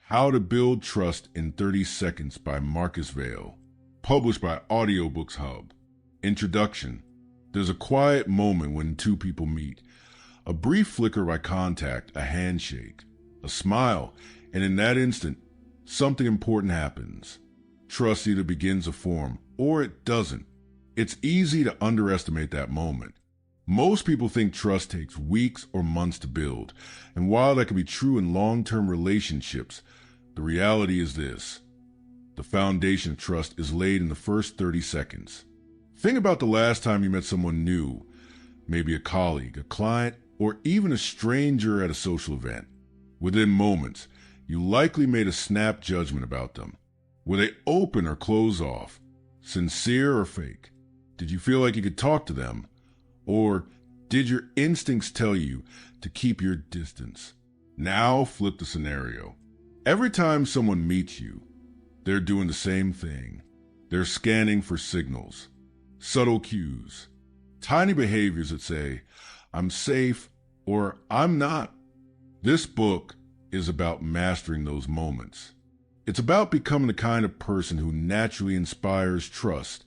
How to Build Trust in 30 Seconds by Marcus Vale. Published by Audiobooks Hub. Introduction. There's a quiet moment when two people meet. A brief flicker of eye contact, a handshake, a smile, and in that instant, something important happens. Trust either begins to form or it doesn't. It's easy to underestimate that moment. Most people think trust takes weeks or months to build, and while that can be true in long-term relationships, the reality is this. The foundation of trust is laid in the first 30 seconds. Think about the last time you met someone new, maybe a colleague, a client, or even a stranger at a social event. Within moments, you likely made a snap judgment about them. Were they open or closed off? Sincere or fake? Did you feel like you could talk to them? Or did your instincts tell you to keep your distance? Now flip the scenario. Every time someone meets you, they're doing the same thing. They're scanning for signals, subtle cues, tiny behaviors that say, I'm safe or I'm not. This book is about mastering those moments. It's about becoming the kind of person who naturally inspires trust,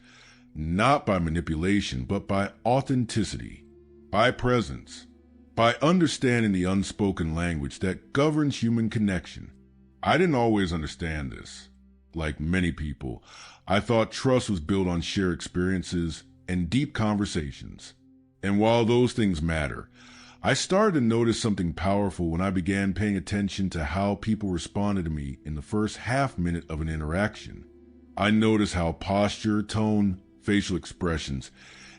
not by manipulation, but by authenticity, by presence, by understanding the unspoken language that governs human connection. I didn't always understand this. Like many people, I thought trust was built on shared experiences and deep conversations. And while those things matter, I started to notice something powerful when I began paying attention to how people responded to me in the first half minute of an interaction. I noticed how posture, tone, facial expressions,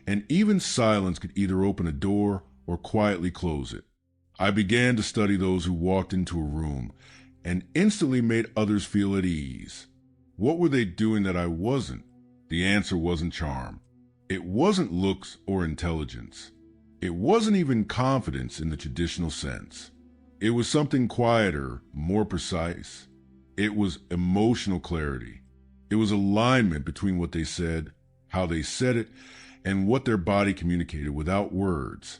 and even silence could either open a door or quietly close it. I began to study those who walked into a room and instantly made others feel at ease. What were they doing that I wasn't? The answer wasn't charm. It wasn't looks or intelligence. It wasn't even confidence in the traditional sense. It was something quieter, more precise. It was emotional clarity. It was alignment between what they said, how they said it, and what their body communicated without words.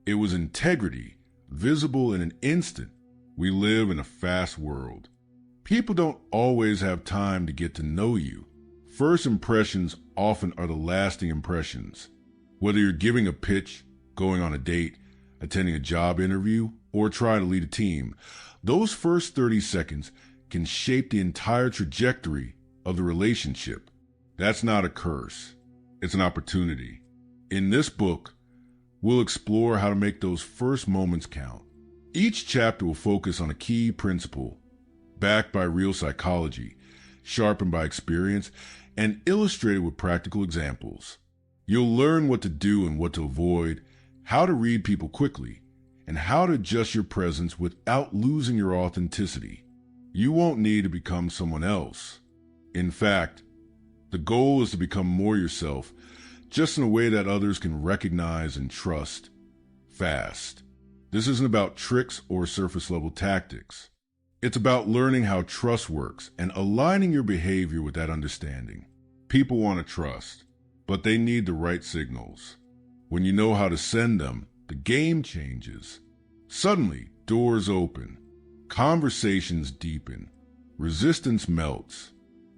It was integrity, visible in an instant. We live in a fast world. People don't always have time to get to know you. First impressions often are the lasting impressions. Whether you're giving a pitch, going on a date, attending a job interview, or trying to lead a team, those first 30 seconds can shape the entire trajectory of the relationship. That's not a curse. It's an opportunity. In this book, we'll explore how to make those first moments count. Each chapter will focus on a key principle, backed by real psychology, sharpened by experience, and illustrated with practical examples. You'll learn what to do and what to avoid, how to read people quickly, and how to adjust your presence without losing your authenticity. You won't need to become someone else. In fact, the goal is to become more yourself, just in a way that others can recognize and trust fast. This isn't about tricks or surface-level tactics. It's about learning how trust works and aligning your behavior with that understanding. People want to trust, but they need the right signals. When you know how to send them, the game changes. Suddenly, doors open, conversations deepen, resistance melts.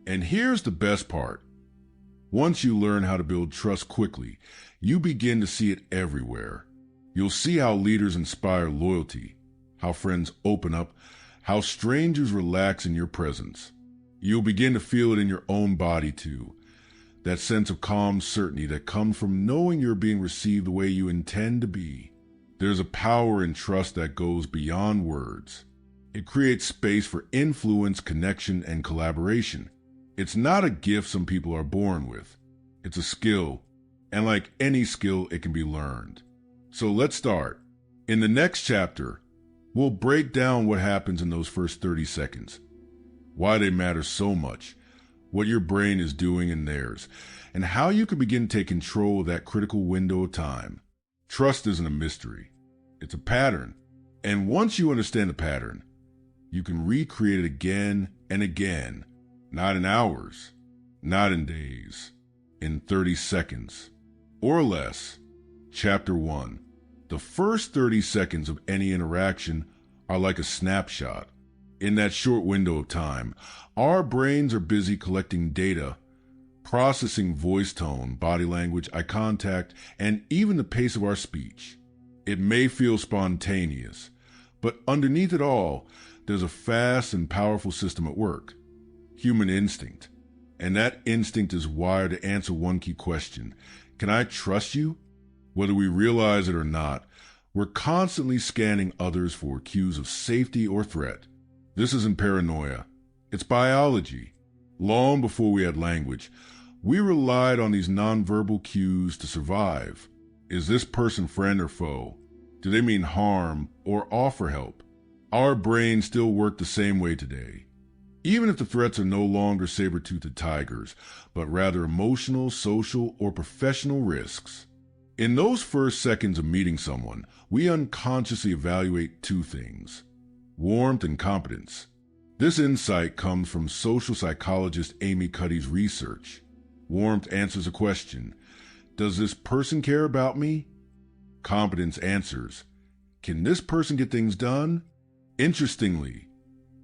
And here's the best part. Once you learn how to build trust quickly, you begin to see it everywhere. You'll see how leaders inspire loyalty, how friends open up, how strangers relax in your presence. You'll begin to feel it in your own body too. That sense of calm certainty that comes from knowing you're being received the way you intend to be. There's a power in trust that goes beyond words. It creates space for influence, connection, and collaboration. It's not a gift some people are born with. It's a skill, and like any skill, it can be learned. So let's start. In the next chapter, we'll break down what happens in those first 30 seconds, why they matter so much, what your brain is doing and theirs, and how you can begin to take control of that critical window of time. Trust isn't a mystery. It's a pattern. And once you understand the pattern, you can recreate it again and again. Not in hours, not in days, in 30 seconds or less. Chapter 1. The first 30 seconds of any interaction are like a snapshot. In that short window of time, our brains are busy collecting data, processing voice tone, body language, eye contact, and even the pace of our speech. It may feel spontaneous, but underneath it all, there's a fast and powerful system at work: human instinct. And that instinct is wired to answer one key question: can I trust you? Whether we realize it or not, we're constantly scanning others for cues of safety or threat. This isn't paranoia. It's biology. Long before we had language, we relied on these nonverbal cues to survive. Is this person friend or foe? Do they mean harm or offer help? Our brains still work the same way today. Even if the threats are no longer saber-toothed tigers, but rather emotional, social, or professional risks. In those first seconds of meeting someone, we unconsciously evaluate two things: warmth and competence. This insight comes from social psychologist Amy Cuddy's research. Warmth answers a question: does this person care about me? Competence answers: can this person get things done? Interestingly,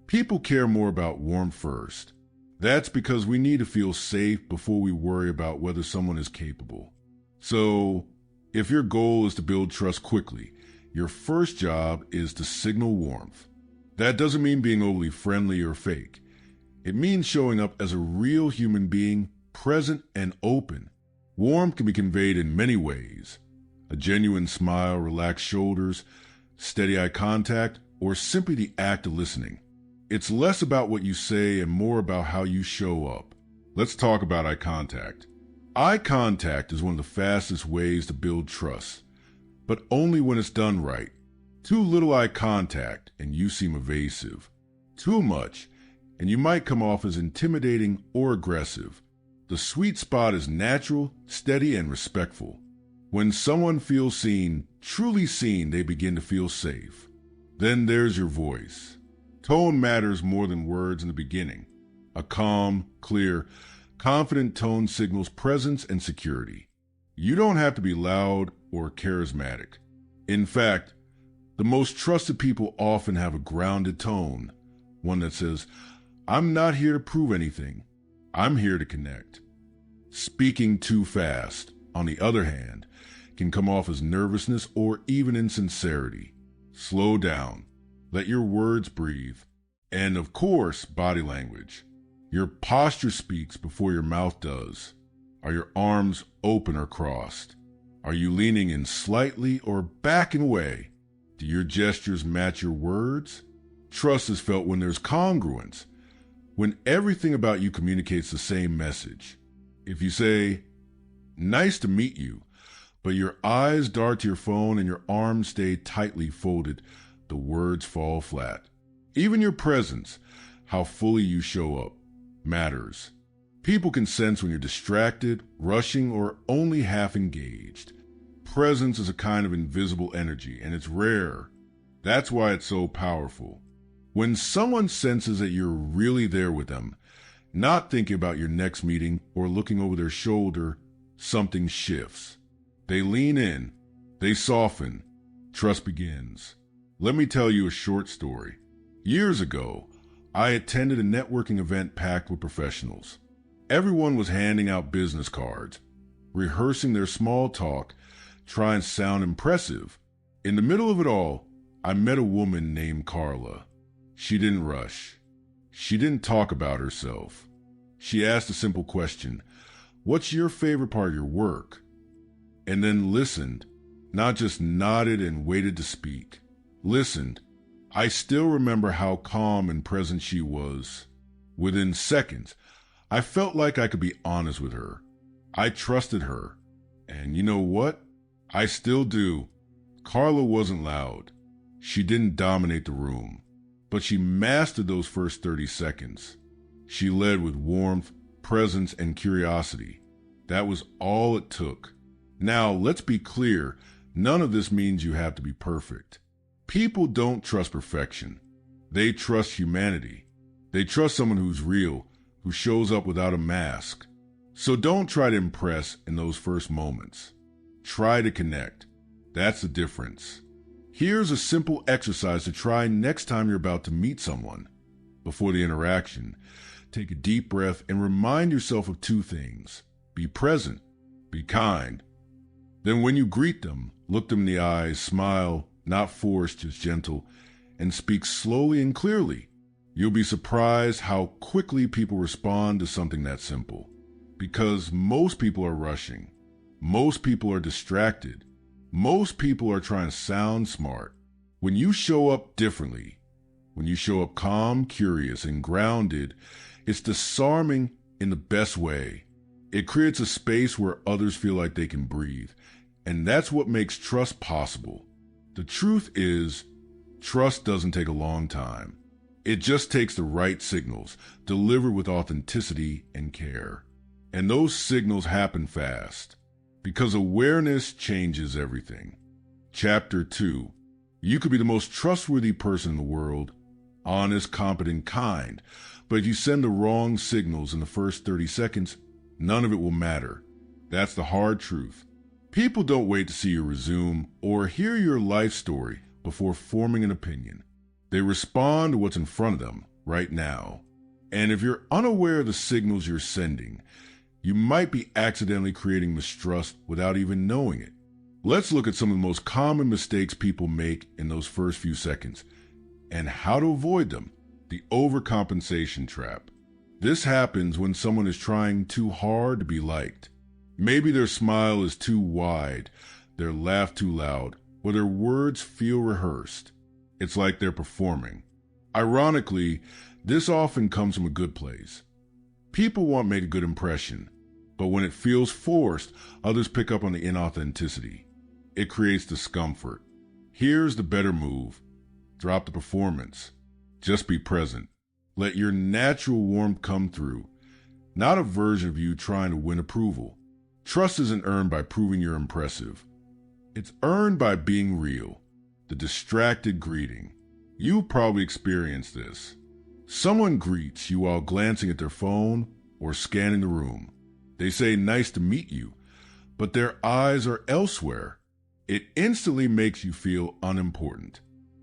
people care more about warmth first. That's because we need to feel safe before we worry about whether someone is capable. So, if your goal is to build trust quickly, your first job is to signal warmth. That doesn't mean being overly friendly or fake. It means showing up as a real human being, present and open. Warmth can be conveyed in many ways: a genuine smile, relaxed shoulders, steady eye contact, or simply the act of listening. It's less about what you say and more about how you show up. Let's talk about eye contact. Eye contact is one of the fastest ways to build trust, but only when it's done right. Too little eye contact and you seem evasive. Too much and you might come off as intimidating or aggressive. The sweet spot is natural, steady, and respectful. When someone feels seen, truly seen, they begin to feel safe. Then there's your voice. Tone matters more than words in the beginning. A calm, clear, confident tone signals presence and security. You don't have to be loud or charismatic. In fact, the most trusted people often have a grounded tone, one that says, "I'm not here to prove anything. I'm here to connect." Speaking too fast, on the other hand, can come off as nervousness or even insincerity. Slow down. Let your words breathe. And of course, body language. Your posture speaks before your mouth does. Are your arms open or crossed? Are you leaning in slightly or backing away? Do your gestures match your words? Trust is felt when there's congruence, when everything about you communicates the same message. If you say, "Nice to meet you," but your eyes dart to your phone and your arms stay tightly folded, the words fall flat. Even your presence, how fully you show up, matters. People can sense when you're distracted, rushing, or only half engaged. Presence is a kind of invisible energy, and it's rare. That's why it's so powerful. When someone senses that you're really there with them, not thinking about your next meeting or looking over their shoulder, something shifts. They lean in, they soften, trust begins. Let me tell you a short story. Years ago, I attended a networking event packed with professionals. Everyone was handing out business cards, rehearsing their small talk, trying to sound impressive. In the middle of it all, I met a woman named Carla. She didn't rush. She didn't talk about herself. She asked a simple question: "What's your favorite part of your work?" And then listened, not just nodded and waited to speak. Listened. I still remember how calm and present she was. Within seconds, I felt like I could be honest with her. I trusted her. And you know what? I still do. Carla wasn't loud. She didn't dominate the room. But she mastered those first 30 seconds. She led with warmth, presence, and curiosity. That was all it took. Now, let's be clear. None of this means you have to be perfect. People don't trust perfection. They trust humanity. They trust someone who's real, who shows up without a mask. So don't try to impress in those first moments. Try to connect. That's the difference. Here's a simple exercise to try next time you're about to meet someone. Before the interaction, take a deep breath and remind yourself of two things. Be present, be kind. Then when you greet them, look them in the eyes, smile, not forced, just gentle, and speak slowly and clearly. You'll be surprised how quickly people respond to something that simple. Because most people are rushing. Most people are distracted. Most people are trying to sound smart. When you show up differently, when you show up calm, curious, and grounded, it's disarming in the best way. It creates a space where others feel like they can breathe. And that's what makes trust possible. The truth is, trust doesn't take a long time. It just takes the right signals, delivered with authenticity and care. And those signals happen fast, because awareness changes everything. Chapter 2. You could be the most trustworthy person in the world, honest, competent, kind, but if you send the wrong signals in the first 30 seconds, none of it will matter. That's the hard truth. People don't wait to see your resume or hear your life story before forming an opinion. They respond to what's in front of them right now. And if you're unaware of the signals you're sending, you might be accidentally creating mistrust without even knowing it. Let's look at some of the most common mistakes people make in those first few seconds and how to avoid them. The overcompensation trap. This happens when someone is trying too hard to be liked. Maybe their smile is too wide, their laugh too loud, or their words feel rehearsed. It's like they're performing. Ironically, this often comes from a good place. People want to make a good impression, but when it feels forced, others pick up on the inauthenticity. It creates discomfort. Here's the better move. Drop the performance. Just be present. Let your natural warmth come through, not a version of you trying to win approval. Trust isn't earned by proving you're impressive. It's earned by being real. The distracted greeting. You probably experienced this. Someone greets you while glancing at their phone or scanning the room. They say, "Nice to meet you," but their eyes are elsewhere. It instantly makes you feel unimportant.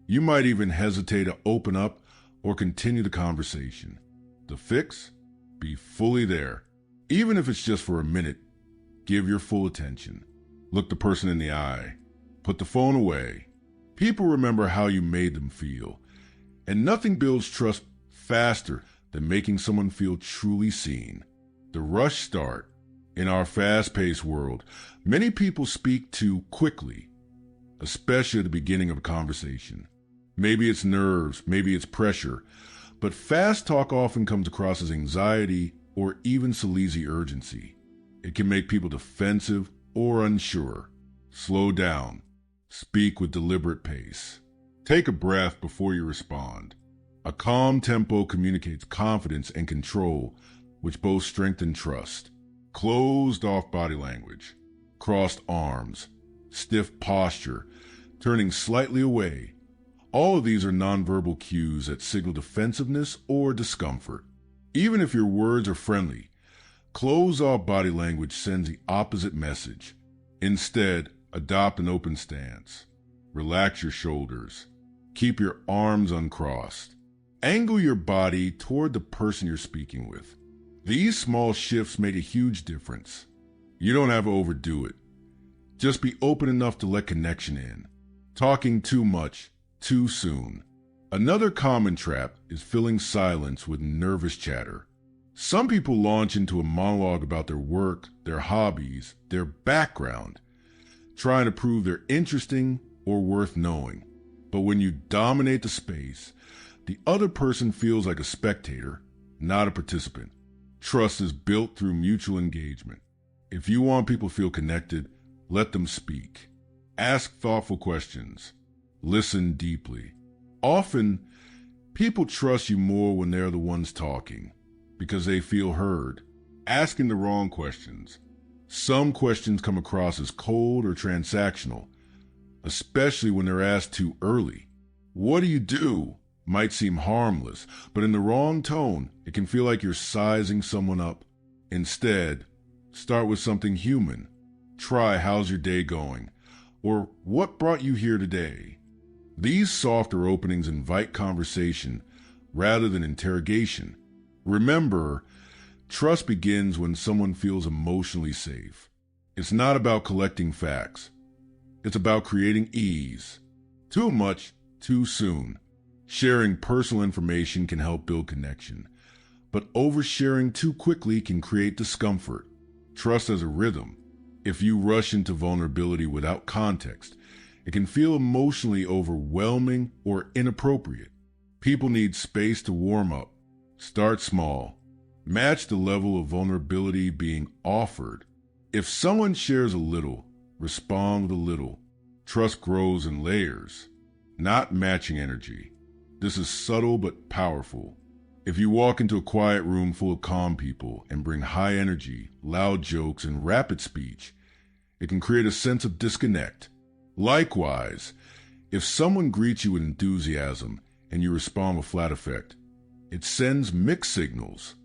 You might even hesitate to open up or continue the conversation. The fix? Be fully there. Even if it's just for a minute, give your full attention. Look the person in the eye. Put the phone away. People remember how you made them feel, and nothing builds trust faster than making someone feel truly seen. The rush start. In our fast-paced world, many people speak too quickly, especially at the beginning of a conversation. Maybe it's nerves, maybe it's pressure, but fast talk often comes across as anxiety or even sleazy urgency. It can make people defensive or unsure. Slow down. Speak with deliberate pace. Take a breath before you respond. A calm tempo communicates confidence and control, which both strengthen trust. Closed off body language, crossed arms, stiff posture, turning slightly away. All of these are nonverbal cues that signal defensiveness or discomfort. Even if your words are friendly, closed off body language sends the opposite message. Instead, adopt an open stance. Relax your shoulders. Keep your arms uncrossed. Angle your body toward the person you're speaking with. These small shifts make a huge difference. You don't have to overdo it. Just be open enough to let connection in. Talking too much, too soon. Another common trap is filling silence with nervous chatter. Some people launch into a monologue about their work, their hobbies, their background, trying to prove they're interesting or worth knowing. But when you dominate the space, the other person feels like a spectator, not a participant. Trust is built through mutual engagement. If you want people to feel connected, let them speak. Ask thoughtful questions. Listen deeply. Often, people trust you more when they're the ones talking, because they feel heard. Asking the wrong questions. Some questions come across as cold or transactional, especially when they're asked too early. "What do you do?" might seem harmless, but in the wrong tone, it can feel like you're sizing someone up. Instead, start with something human. Try, "How's your day going?" or "What brought you here today?" These softer openings invite conversation rather than interrogation. Remember, trust begins when someone feels emotionally safe. It's not about collecting facts. It's about creating ease. Too much, too soon. Sharing personal information can help build connection, but oversharing too quickly can create discomfort. Trust as a rhythm. If you rush into vulnerability without context, it can feel emotionally overwhelming or inappropriate. People need space to warm up. Start small. Match the level of vulnerability being offered. If someone shares a little, respond with a little. Trust grows in layers, not matching energy. This is subtle but powerful. If you walk into a quiet room full of calm people and bring high energy, loud jokes, and rapid speech, it can create a sense of disconnect. Likewise, if someone greets you with enthusiasm and you respond with flat effect, it sends mixed signals.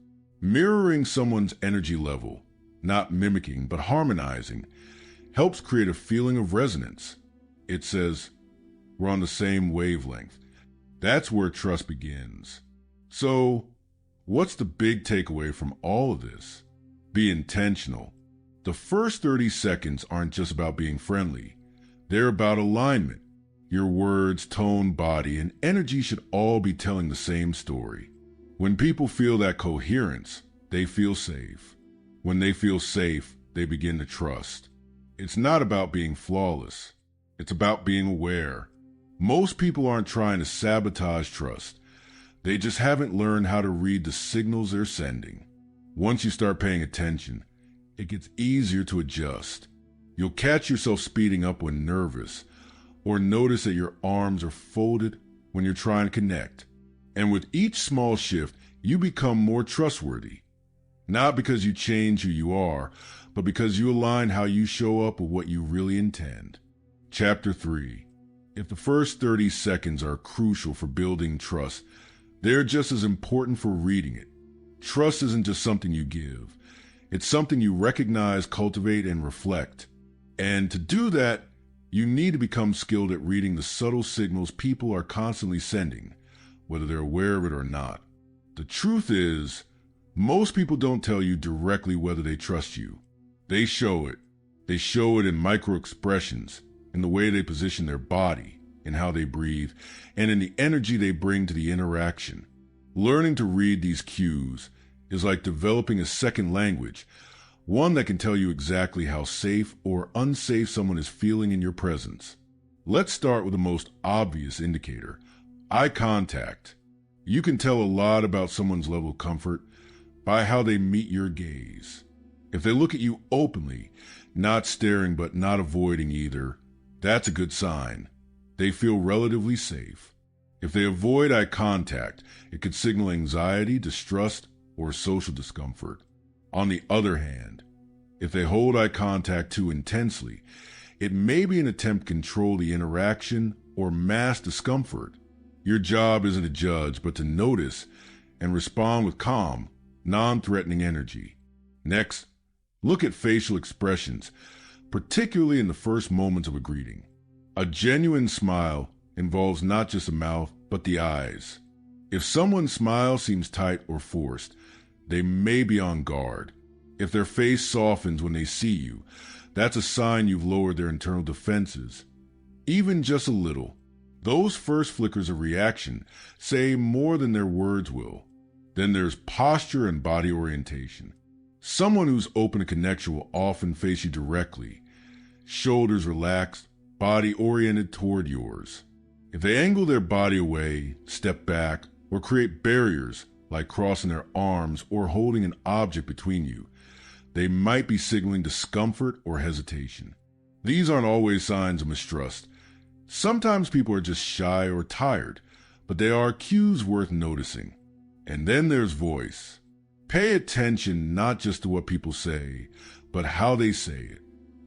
Mirroring someone's energy level, not mimicking but harmonizing, helps create a feeling of resonance. It says, we're on the same wavelength. That's where trust begins. So, what's the big takeaway from all of this? Be intentional. The first 30 seconds aren't just about being friendly. They're about alignment. Your words, tone, body, and energy should all be telling the same story. When people feel that coherence, they feel safe. When they feel safe, they begin to trust. It's not about being flawless. It's about being aware. Most people aren't trying to sabotage trust. They just haven't learned how to read the signals they're sending. Once you start paying attention, it gets easier to adjust. You'll catch yourself speeding up when nervous, or notice that your arms are folded when you're trying to connect. And with each small shift, you become more trustworthy. Not because you change who you are, but because you align how you show up with what you really intend. Chapter 3. If the first 30 seconds are crucial for building trust, they're just as important for reading it. Trust isn't just something you give. It's something you recognize, cultivate, and reflect. And to do that, you need to become skilled at reading the subtle signals people are constantly sending, whether they're aware of it or not. The truth is, most people don't tell you directly whether they trust you. They show it. They show it in micro expressions, in the way they position their body, in how they breathe, and in the energy they bring to the interaction. Learning to read these cues is like developing a second language, one that can tell you exactly how safe or unsafe someone is feeling in your presence. Let's start with the most obvious indicator, eye contact. You can tell a lot about someone's level of comfort by how they meet your gaze. If they look at you openly, not staring but not avoiding either, that's a good sign. They feel relatively safe. If they avoid eye contact, it could signal anxiety, distrust, or social discomfort. On the other hand, if they hold eye contact too intensely, it may be an attempt to control the interaction or mask discomfort. Your job isn't to judge, but to notice and respond with calm, non-threatening energy. Next, look at facial expressions, particularly in the first moments of a greeting. A genuine smile involves not just the mouth, but the eyes. If someone's smile seems tight or forced, they may be on guard. If their face softens when they see you, that's a sign you've lowered their internal defenses. Even just a little. Those first flickers of reaction say more than their words will. Then there's posture and body orientation. Someone who's open to connection will often face you directly, shoulders relaxed, body oriented toward yours. If they angle their body away, step back, or create barriers like crossing their arms or holding an object between you, they might be signaling discomfort or hesitation. These aren't always signs of mistrust. Sometimes people are just shy or tired, but they are cues worth noticing. And then there's voice. Pay attention not just to what people say, but how they say it.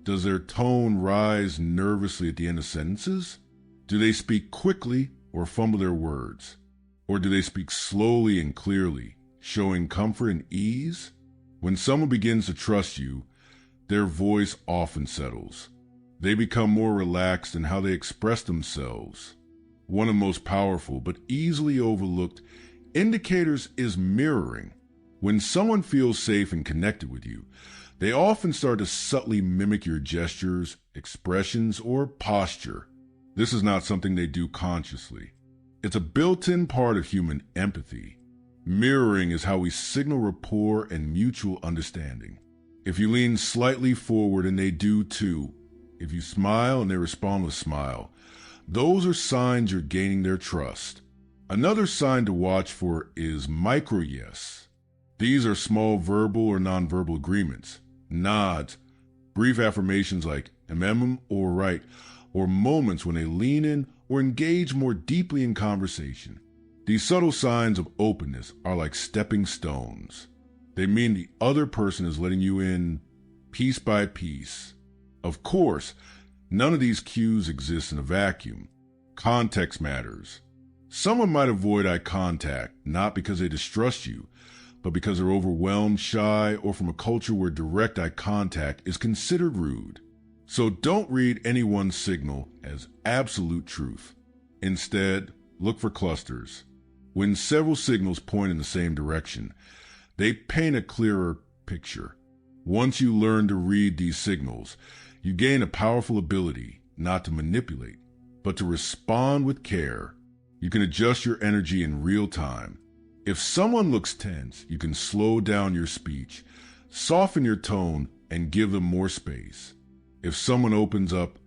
Does their tone rise nervously at the end of sentences? Do they speak quickly or fumble their words? Or do they speak slowly and clearly, showing comfort and ease? When someone begins to trust you, their voice often settles. They become more relaxed in how they express themselves. One of the most powerful but easily overlooked Indicators is mirroring. When someone feels safe and connected with you, they often start to subtly mimic your gestures, expressions, or posture. This is not something they do consciously. It's a built-in part of human empathy. Mirroring is how we signal rapport and mutual understanding. If you lean slightly forward and they do too, if you smile and they respond with a smile, those are signs you're gaining their trust. Another sign to watch for is micro-yes. These are small verbal or nonverbal agreements, nods, brief affirmations like or right, or moments when they lean in or engage more deeply in conversation. These subtle signs of openness are like stepping stones. They mean the other person is letting you in piece by piece. Of course, none of these cues exist in a vacuum. Context matters. Someone might avoid eye contact, not because they distrust you, but because they're overwhelmed, shy, or from a culture where direct eye contact is considered rude. So don't read any one signal as absolute truth. Instead, look for clusters. When several signals point in the same direction, they paint a clearer picture. Once you learn to read these signals, you gain a powerful ability not to manipulate, but to respond with care. You can adjust your energy in real time. If someone looks tense, you can slow down your speech, soften your tone, and give them more space. If someone opens up,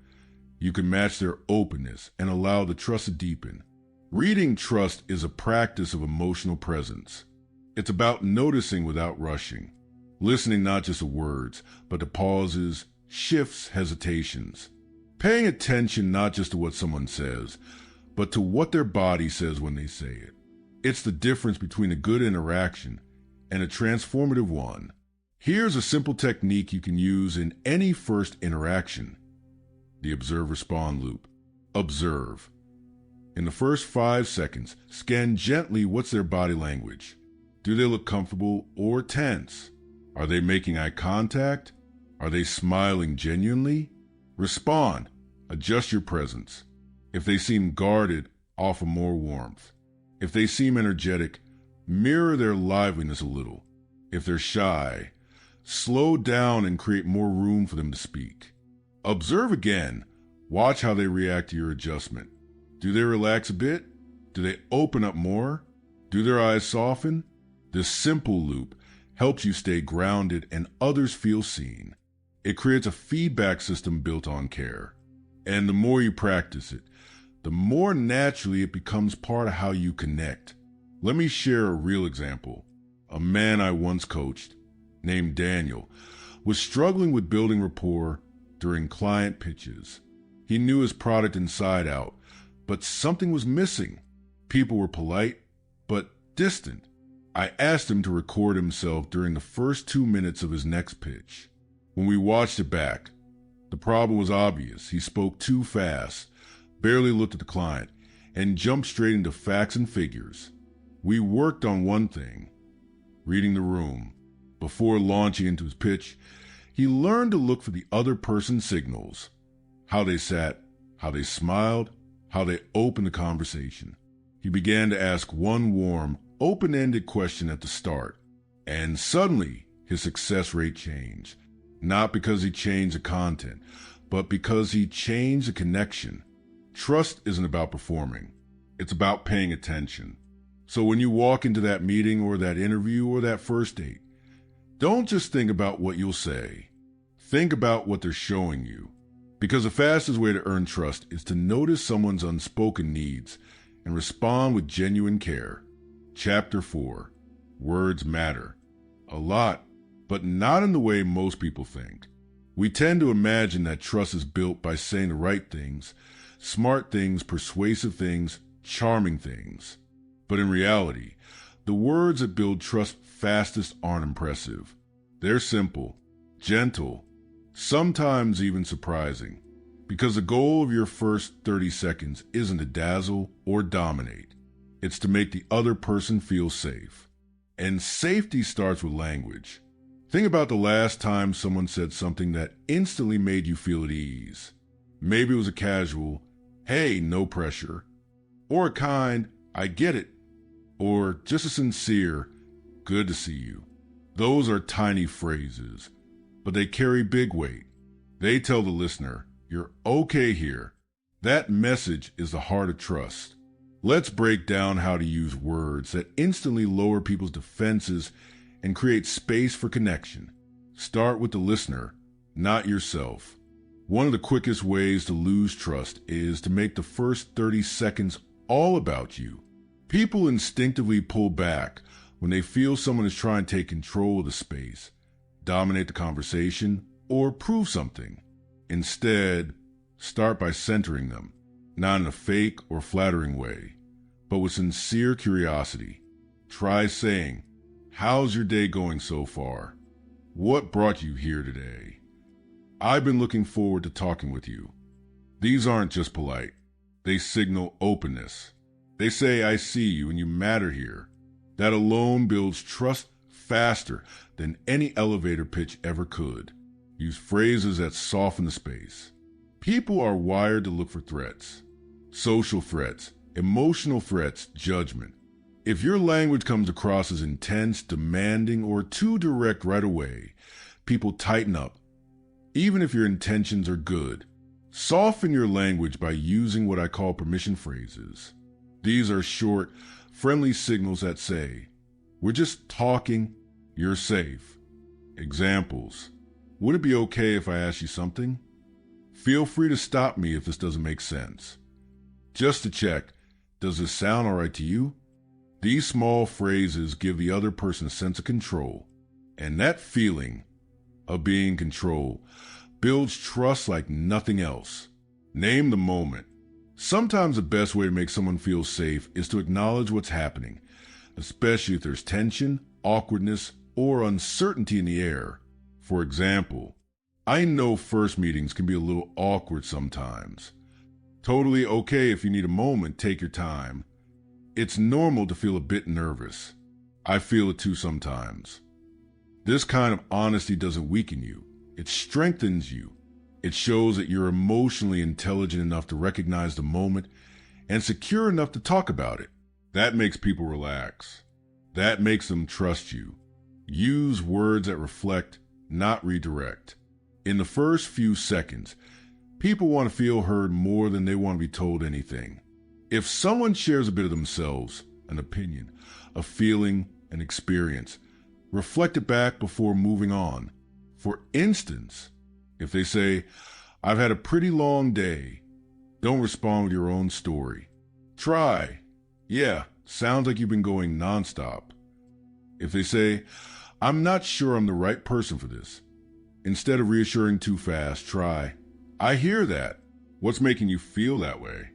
you can match their openness and allow the trust to deepen. Reading trust is a practice of emotional presence. It's about noticing without rushing, listening not just to words, but to pauses, shifts, hesitations. Paying attention not just to what someone says, but to what their body says when they say it. It's the difference between a good interaction and a transformative one. Here's a simple technique you can use in any first interaction. The observe-respond loop. Observe. In the first 5 seconds, scan gently what's their body language. Do they look comfortable or tense? Are they making eye contact? Are they smiling genuinely? Respond. Adjust your presence. If they seem guarded, offer more warmth. If they seem energetic, mirror their liveliness a little. If they're shy, slow down and create more room for them to speak. Observe again. Watch how they react to your adjustment. Do they relax a bit? Do they open up more? Do their eyes soften? This simple loop helps you stay grounded and others feel seen. It creates a feedback system built on care. And the more you practice it, the more naturally it becomes part of how you connect. Let me share a real example. A man I once coached, named Daniel, was struggling with building rapport during client pitches. He knew his product inside out, but something was missing. People were polite, but distant. I asked him to record himself during the first 2 minutes of his next pitch. When we watched it back, the problem was obvious. He spoke too fast, barely looked at the client, and jumped straight into facts and figures. We worked on one thing, reading the room. Before launching into his pitch, he learned to look for the other person's signals, how they sat, how they smiled, how they opened the conversation. He began to ask one warm, open-ended question at the start, and suddenly his success rate changed. Not because he changed the content, but because he changed the connection. Trust isn't about performing. It's about paying attention. So when you walk into that meeting or that interview or that first date, don't just think about what you'll say. Think about what they're showing you. Because the fastest way to earn trust is to notice someone's unspoken needs and respond with genuine care. Chapter 4. Words matter. A lot, but not in the way most people think. We tend to imagine that trust is built by saying the right things, smart things, persuasive things, charming things. But in reality, the words that build trust fastest aren't impressive. They're simple, gentle, sometimes even surprising. Because the goal of your first 30 seconds isn't to dazzle or dominate. It's to make the other person feel safe. And safety starts with language. Think about the last time someone said something that instantly made you feel at ease. Maybe it was a casual, "Hey, no pressure," or a kind, "I get it." or just a sincere, good to see you. Those are tiny phrases, but they carry big weight. They tell the listener, you're okay here. That message is the heart of trust. Let's break down how to use words that instantly lower people's defenses and create space for connection. Start with the listener, not yourself. One of the quickest ways to lose trust is to make the first 30 seconds all about you. People instinctively pull back when they feel someone is trying to take control of the space, dominate the conversation, or prove something. Instead, start by centering them, not in a fake or flattering way, but with sincere curiosity. Try saying, how's your day going so far? What brought you here today? I've been looking forward to talking with you. These aren't just polite. They signal openness. They say, I see you and you matter here. That alone builds trust faster than any elevator pitch ever could. Use phrases that soften the space. People are wired to look for threats. Social threats, emotional threats, judgment. If your language comes across as intense, demanding, or too direct right away, people tighten up. Even if your intentions are good, soften your language by using what I call permission phrases. These are short, friendly signals that say, we're just talking, you're safe. Examples. Would it be okay if I ask you something? Feel free to stop me if this doesn't make sense. Just to check, does this sound all right to you? These small phrases give the other person a sense of control, and that feeling of being in control builds trust like nothing else. Name the moment. Sometimes the best way to make someone feel safe is to acknowledge what's happening, especially if there's tension, awkwardness, or uncertainty in the air. For example, I know first meetings can be a little awkward sometimes. Totally okay if you need a moment, take your time. It's normal to feel a bit nervous. I feel it too sometimes. This kind of honesty doesn't weaken you. It strengthens you. It shows that you're emotionally intelligent enough to recognize the moment and secure enough to talk about it. That makes people relax. That makes them trust you. Use words that reflect, not redirect. In the first few seconds, people want to feel heard more than they want to be told anything. If someone shares a bit of themselves, an opinion, a feeling, an experience, reflect it back before moving on. For instance, if they say, I've had a pretty long day, don't respond with your own story. Try, yeah, sounds like you've been going nonstop. If they say, I'm not sure I'm the right person for this, instead of reassuring too fast, try, I hear that. What's making you feel that way?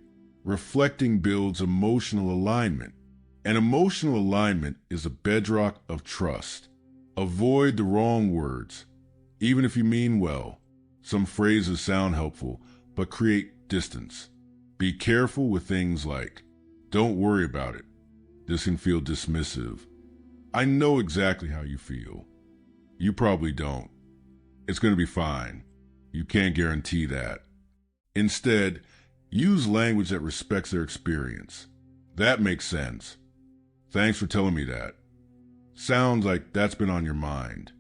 Reflecting builds emotional alignment, and emotional alignment is the bedrock of trust. Avoid the wrong words, even if you mean well. Some phrases sound helpful, but create distance. Be careful with things like, don't worry about it. This can feel dismissive. I know exactly how you feel. You probably don't. It's going to be fine. You can't guarantee that. Instead, use language that respects their experience. That makes sense. Thanks for telling me that. Sounds like that's been on your mind.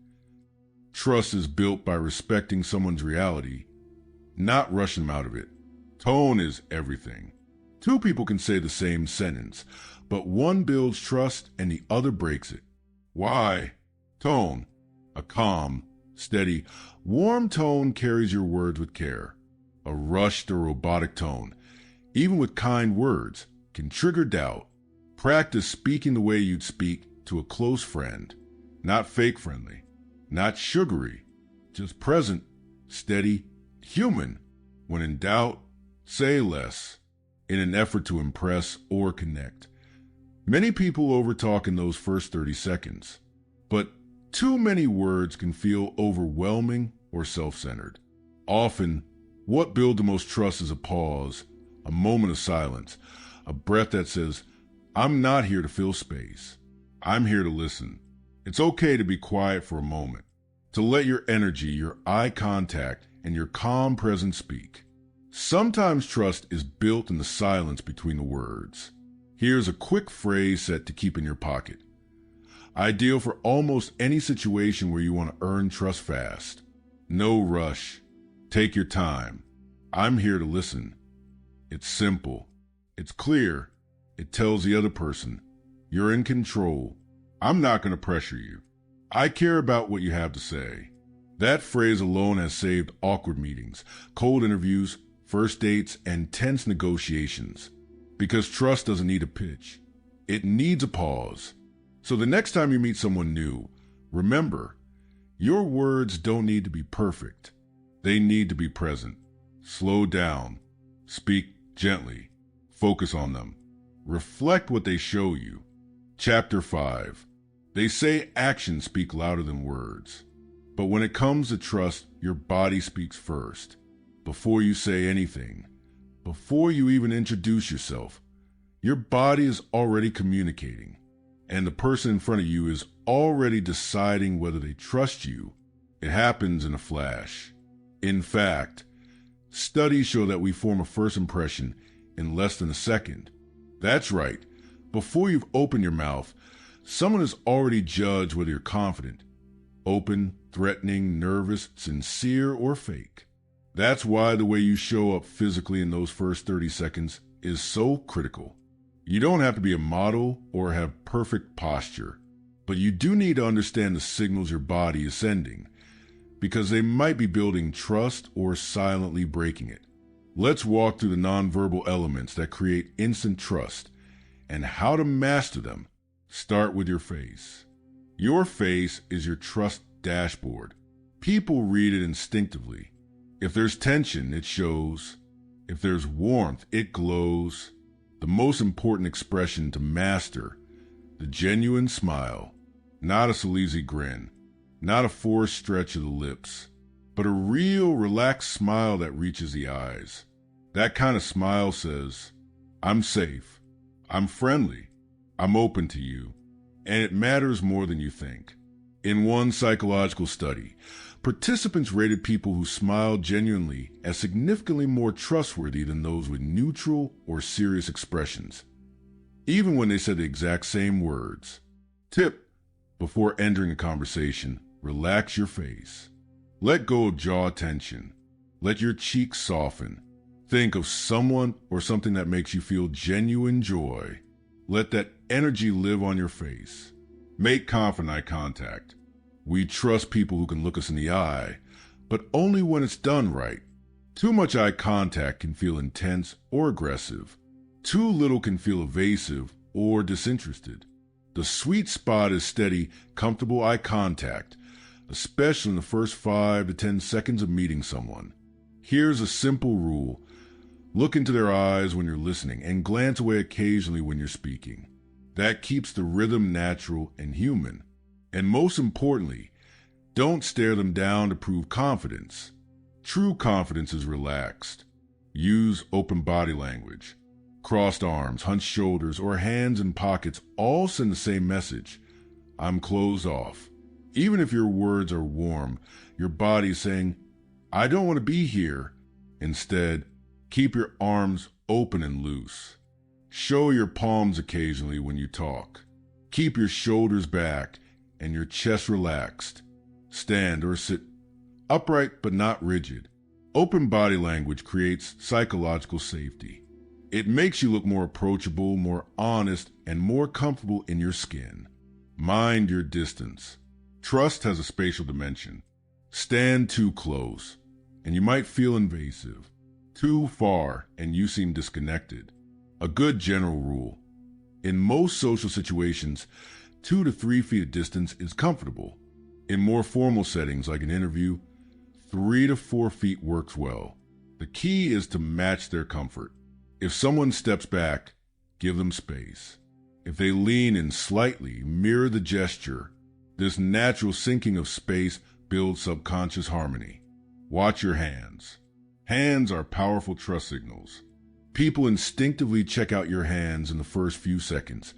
Trust is built by respecting someone's reality, not rushing them out of it. Tone is everything. Two people can say the same sentence, but one builds trust and the other breaks it. Why? Tone. A calm, steady, warm tone carries your words with care. A rushed or robotic tone, even with kind words, can trigger doubt. Practice speaking the way you'd speak to a close friend. Not fake friendly, not sugary, just present, steady, human. When in doubt, say less, in an effort to impress or connect. Many people overtalk in those first 30 seconds, but too many words can feel overwhelming or self-centered. Often, what builds the most trust is a pause, a moment of silence, a breath that says, I'm not here to fill space. I'm here to listen. It's okay to be quiet for a moment, to let your energy, your eye contact, and your calm presence speak. Sometimes trust is built in the silence between the words. Here's a quick phrase set to keep in your pocket. Ideal for almost any situation where you want to earn trust fast. No rush. Take your time. I'm here to listen. It's simple. It's clear. It tells the other person, you're in control. I'm not going to pressure you. I care about what you have to say. That phrase alone has saved awkward meetings, cold interviews, first dates, and tense negotiations. Because trust doesn't need a pitch. It needs a pause. So the next time you meet someone new, remember, your words don't need to be perfect. They need to be present. Slow down. Speak gently. Focus on them. Reflect what they show you. Chapter 5. They say actions speak louder than words. But when it comes to trust, your body speaks first. Before you say anything, before you even introduce yourself, your body is already communicating, and the person in front of you is already deciding whether they trust you. It happens in a flash. In fact, studies show that we form a first impression in less than a second. That's right. Before you've opened your mouth, someone has already judged whether you're confident, open, threatening, nervous, sincere, or fake. That's why the way you show up physically in those first 30 seconds is so critical. You don't have to be a model or have perfect posture, but you do need to understand the signals your body is sending, because they might be building trust or silently breaking it. Let's walk through the nonverbal elements that create instant trust and how to master them. Start with your face. Your face is your trust dashboard. People read it instinctively. If there's tension, it shows. If there's warmth, it glows. The most important expression to master, the genuine smile, not a sleazy grin, not a forced stretch of the lips, but a real relaxed smile that reaches the eyes. That kind of smile says, I'm safe, I'm friendly, I'm open to you, and it matters more than you think. In one psychological study, participants rated people who smiled genuinely as significantly more trustworthy than those with neutral or serious expressions, even when they said the exact same words. Tip: before entering a conversation, relax your face. Let go of jaw tension. Let your cheeks soften. Think of someone or something that makes you feel genuine joy. Let that energy live on your face. Make confident eye contact. We trust people who can look us in the eye, but only when it's done right. Too much eye contact can feel intense or aggressive. Too little can feel evasive or disinterested. The sweet spot is steady, comfortable eye contact, especially in the first 5 to 10 seconds of meeting someone. Here's a simple rule. Look into their eyes when you're listening and glance away occasionally when you're speaking. That keeps the rhythm natural and human. And most importantly, don't stare them down to prove confidence. True confidence is relaxed. Use open body language. Crossed arms, hunched shoulders, or hands in pockets all send the same message. I'm closed off. Even if your words are warm, your body is saying, I don't want to be here. Instead, keep your arms open and loose. Show your palms occasionally when you talk. Keep your shoulders back and your chest relaxed. Stand or sit upright but not rigid. Open body language creates psychological safety. It makes you look more approachable, more honest, and more comfortable in your skin. Mind your distance. Trust has a spatial dimension. Stand too close, and you might feel invasive. Too far, and you seem disconnected. A good general rule. In most social situations, 2 to 3 feet of distance is comfortable. In more formal settings like an interview, 3 to 4 feet works well. The key is to match their comfort. If someone steps back, give them space. If they lean in slightly, mirror the gesture. This natural sinking of space builds subconscious harmony. Watch your hands. Hands are powerful trust signals. People instinctively check out your hands in the first few seconds.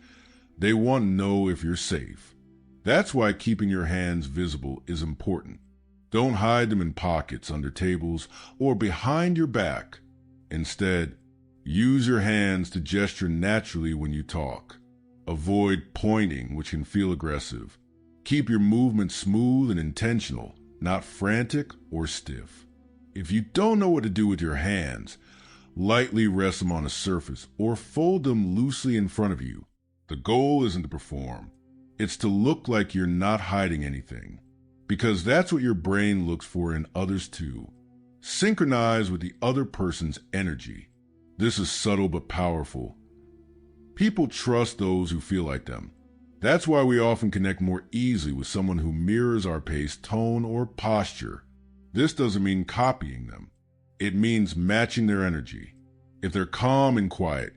They want to know if you're safe. That's why keeping your hands visible is important. Don't hide them in pockets, under tables, or behind your back. Instead, Use your hands to gesture naturally when you talk. Avoid pointing, which can feel aggressive. Keep your movements smooth and intentional, not frantic or stiff. If you don't know what to do with your hands, lightly rest them on a surface or fold them loosely in front of you. The goal isn't to perform. It's to look like you're not hiding anything, because that's what your brain looks for in others too. Synchronize with the other person's energy. This is subtle but powerful. People trust those who feel like them. That's why we often connect more easily with someone who mirrors our pace, tone, or posture. This doesn't mean copying them. It means matching their energy. If they're calm and quiet,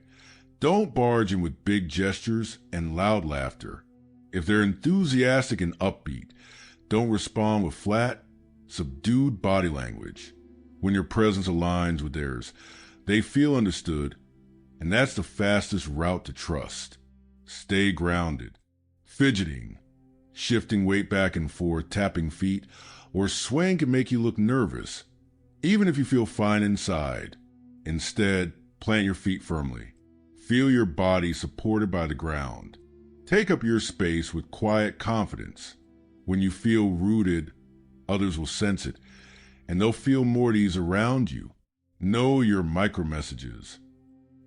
don't barge in with big gestures and loud laughter. If they're enthusiastic and upbeat, don't respond with flat, subdued body language. When your presence aligns with theirs, they feel understood, and that's the fastest route to trust. Stay grounded. Fidgeting, shifting weight back and forth, tapping feet, or swaying can make you look nervous, even if you feel fine inside. Instead, plant your feet firmly. Feel your body supported by the ground. Take up your space with quiet confidence. When you feel rooted, others will sense it, and they'll feel more at ease around you. Know your micro messages.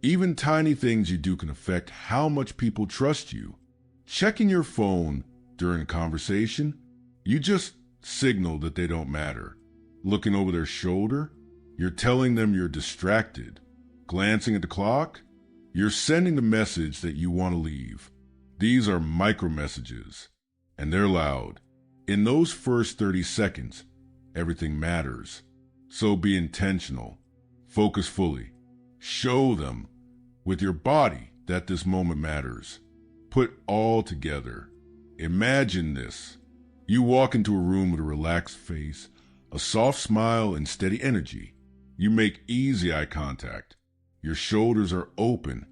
Even tiny things you do can affect how much people trust you. Checking your phone during a conversation, you just signal that they don't matter. Looking over their shoulder, you're telling them you're distracted. Glancing at the clock, you're sending the message that you want to leave. These are micro messages, and they're loud. In those first 30 seconds, everything matters. So be intentional. Focus fully. Show them with your body that this moment matters. Put all together. Imagine this. You walk into a room with a relaxed face, a soft smile, and steady energy. You make easy eye contact. Your shoulders are open.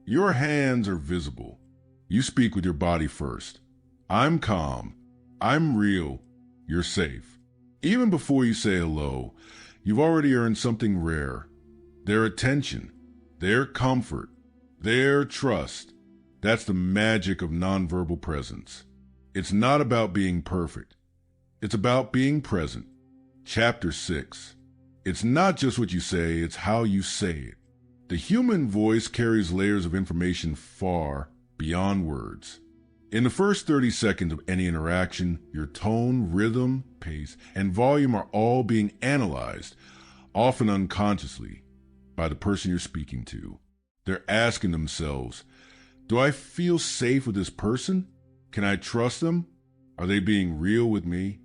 Your hands are visible. You speak with your body first. I'm calm. I'm real. You're safe. Even before you say hello, you've already earned something rare. Their attention, their comfort, their trust. That's the magic of nonverbal presence. It's not about being perfect. It's about being present. Chapter 6. It's not just what you say, it's how you say it. The human voice carries layers of information far beyond words. In the first 30 seconds of any interaction, your tone, rhythm, pace, and volume are all being analyzed, often unconsciously, by the person you're speaking to. They're asking themselves, do I feel safe with this person? Can I trust them? Are they being real with me?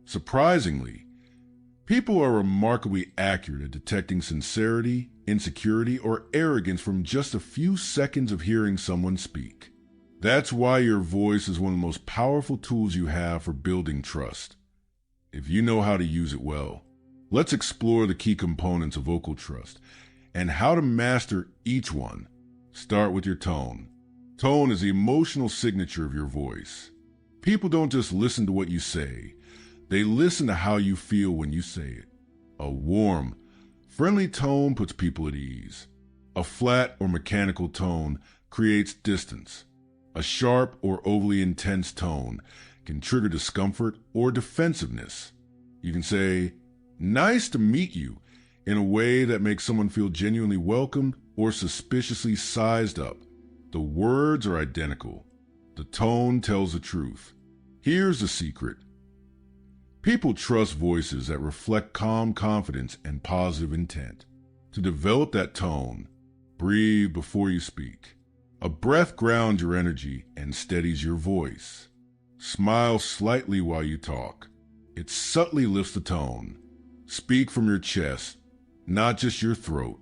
Surprisingly, people are remarkably accurate at detecting sincerity, insecurity, or arrogance from just a few seconds of hearing someone speak. That's why your voice is one of the most powerful tools you have for building trust, if you know how to use it well. Let's explore the key components of vocal trust and how to master each one. Start with your tone. Tone is the emotional signature of your voice. People don't just listen to what you say, they listen to how you feel when you say it. A warm, friendly tone puts people at ease. A flat or mechanical tone creates distance. A sharp or overly intense tone can trigger discomfort or defensiveness. You can say, "Nice to meet you," in a way that makes someone feel genuinely welcomed or suspiciously sized up. The words are identical. The tone tells the truth. Here's the secret. People trust voices that reflect calm confidence and positive intent. To develop that tone, breathe before you speak. A breath grounds your energy and steadies your voice. Smile slightly while you talk. It subtly lifts the tone. Speak from your chest, not just your throat.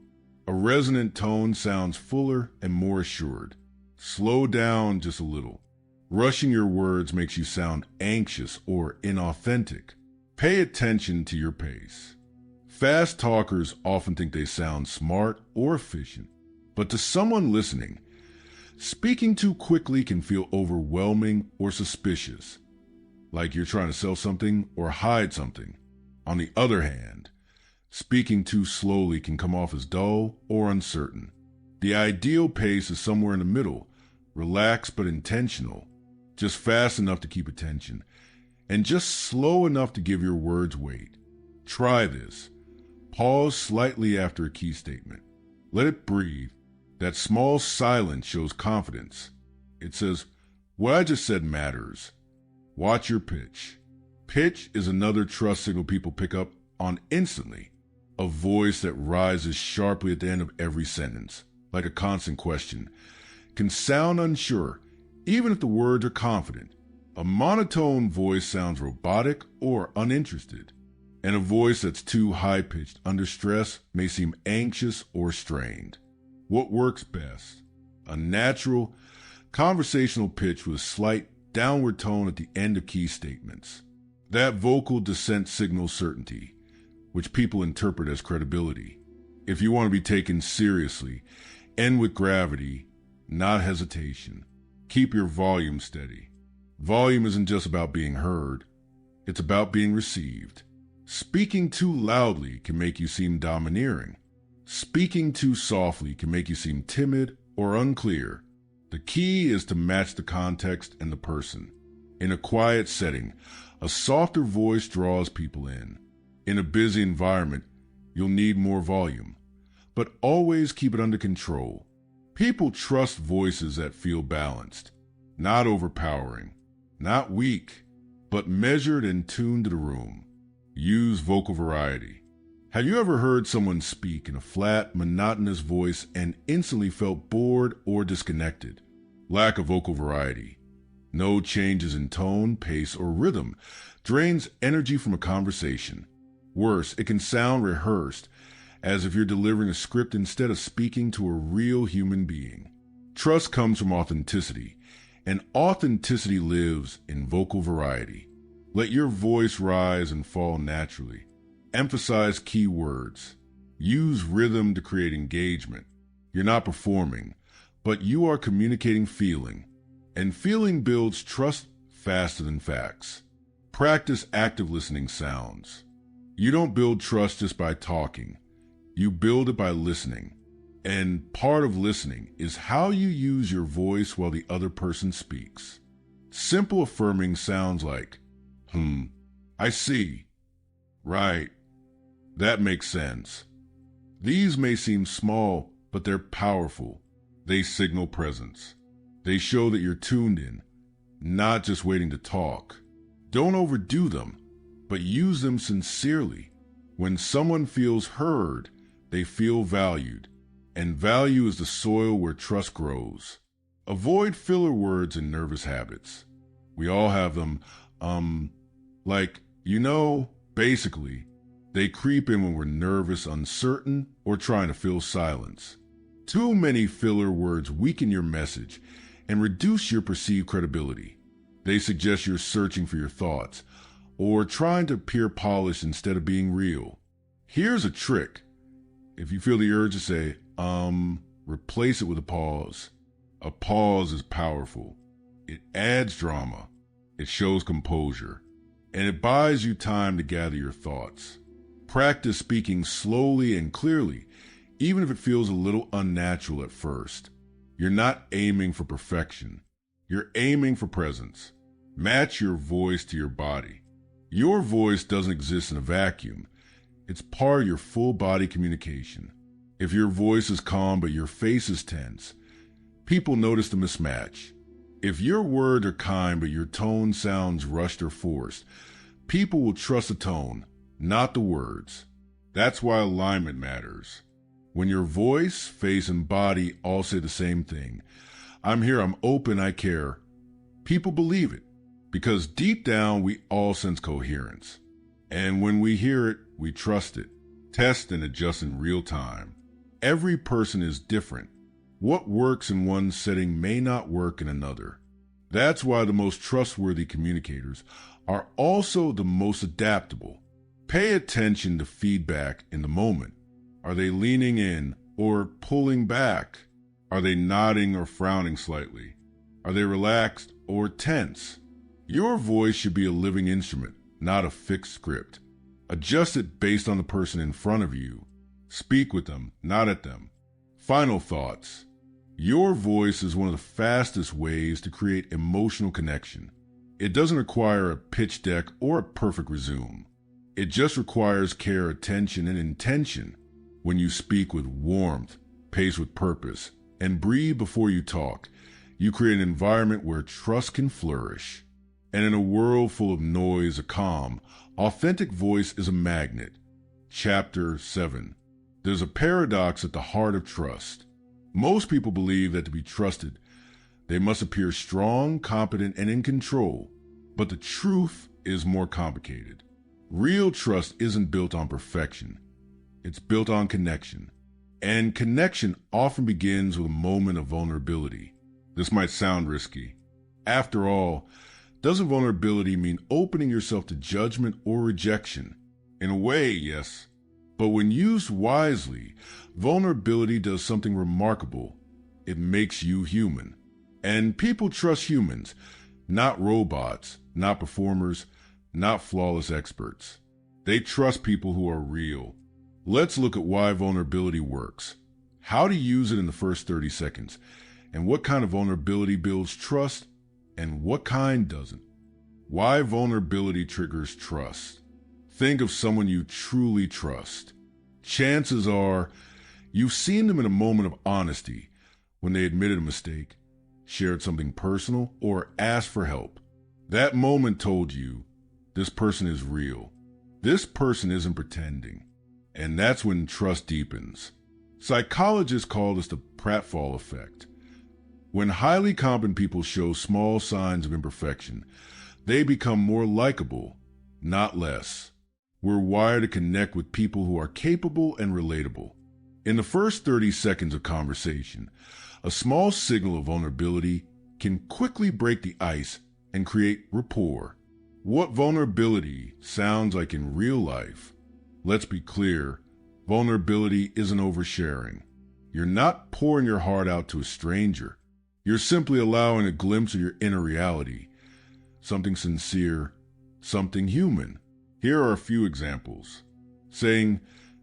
A resonant tone sounds fuller and more assured. Slow down just a little. Rushing your words makes you sound anxious or inauthentic. Pay attention to your pace. Fast talkers often think they sound smart or efficient, but to someone listening, speaking too quickly can feel overwhelming or suspicious, like you're trying to sell something or hide something. On the other hand, Speaking too slowly can come off as dull or uncertain. The ideal pace is somewhere in the middle, relaxed but intentional, just fast enough to keep attention, and just slow enough to give your words weight. Try this. Pause slightly after a key statement. Let it breathe. That small silence shows confidence. It says, what I just said matters. Watch your pitch. Pitch is another trust signal people pick up on instantly. A voice that rises sharply at the end of every sentence, like a constant question, can sound unsure, even if the words are confident. A monotone voice sounds robotic or uninterested, and a voice that's too high-pitched under stress may seem anxious or strained. What works best? A natural, conversational pitch with a slight downward tone at the end of key statements. That vocal descent signals certainty, which people interpret as credibility. If you want to be taken seriously, end with gravity, not hesitation. Keep your volume steady. Volume isn't just about being heard, it's about being received. Speaking too loudly can make you seem domineering. Speaking too softly can make you seem timid or unclear. The key is to match the context and the person. In a quiet setting, a softer voice draws people in. In a busy environment, you'll need more volume, but always keep it under control. People trust voices that feel balanced, not overpowering, not weak, but measured and tuned to the room. Use vocal variety. Have you ever heard someone speak in a flat, monotonous voice and instantly felt bored or disconnected? Lack of vocal variety, no changes in tone, pace, or rhythm, drains energy from a conversation. Worse, it can sound rehearsed, as if you're delivering a script instead of speaking to a real human being. Trust comes from authenticity, and authenticity lives in vocal variety. Let your voice rise and fall naturally. Emphasize key words. Use rhythm to create engagement. You're not performing, but you are communicating feeling, and feeling builds trust faster than facts. Practice active listening sounds. You don't build trust just by talking. You build it by listening. And part of listening is how you use your voice while the other person speaks. Simple affirming sounds like, I see. Right. That makes sense. These may seem small, but they're powerful. They signal presence. They show that you're tuned in, not just waiting to talk. Don't overdo them, but use them sincerely. When someone feels heard, they feel valued, and value is the soil where trust grows. Avoid filler words and nervous habits. We all have them, basically. They creep in when we're nervous, uncertain, or trying to fill silence. Too many filler words weaken your message and reduce your perceived credibility. They suggest you're searching for your thoughts, or trying to appear polished instead of being real. Here's a trick. If you feel the urge to say, replace it with a pause. A pause is powerful. It adds drama. It shows composure. And it buys you time to gather your thoughts. Practice speaking slowly and clearly, even if it feels a little unnatural at first. You're not aiming for perfection. You're aiming for presence. Match your voice to your body. Your voice doesn't exist in a vacuum. It's part of your full body communication. If your voice is calm but your face is tense, people notice the mismatch. If your words are kind but your tone sounds rushed or forced, people will trust the tone, not the words. That's why alignment matters. When your voice, face, and body all say the same thing, I'm here, I'm open, I care, people believe it. Because deep down, we all sense coherence. And when we hear it, we trust it. Test and adjust in real time. Every person is different. What works in one setting may not work in another. That's why the most trustworthy communicators are also the most adaptable. Pay attention to feedback in the moment. Are they leaning in or pulling back? Are they nodding or frowning slightly? Are they relaxed or tense? Your voice should be a living instrument, not a fixed script. Adjust it based on the person in front of you. Speak with them, not at them. Final thoughts. Your voice is one of the fastest ways to create emotional connection. It doesn't require a pitch deck or a perfect resume. It just requires care, attention, and intention. When you speak with warmth, pace with purpose, and breathe before you talk, you create an environment where trust can flourish. And in a world full of noise, a calm, authentic voice is a magnet. Chapter 7. There's a paradox at the heart of trust. Most people believe that to be trusted, they must appear strong, competent, and in control. But the truth is more complicated. Real trust isn't built on perfection. It's built on connection. And connection often begins with a moment of vulnerability. This might sound risky. After all, doesn't vulnerability mean opening yourself to judgment or rejection? In a way, yes. But when used wisely, vulnerability does something remarkable. It makes you human. And people trust humans, not robots, not performers, not flawless experts. They trust people who are real. Let's look at why vulnerability works, how to use it in the first 30 seconds, and what kind of vulnerability builds trust and what kind doesn't. Why vulnerability triggers trust. Think of someone you truly trust. Chances are you've seen them in a moment of honesty when they admitted a mistake, shared something personal, or asked for help. That moment told you, this person is real. This person isn't pretending. And that's when trust deepens. Psychologists call this the pratfall effect. When highly competent people show small signs of imperfection, they become more likable, not less. We're wired to connect with people who are capable and relatable. In the first 30 seconds of conversation, a small signal of vulnerability can quickly break the ice and create rapport. What vulnerability sounds like in real life? Let's be clear, vulnerability isn't oversharing. You're not pouring your heart out to a stranger. You're simply allowing a glimpse of your inner reality, something sincere, something human. Here are a few examples. Saying,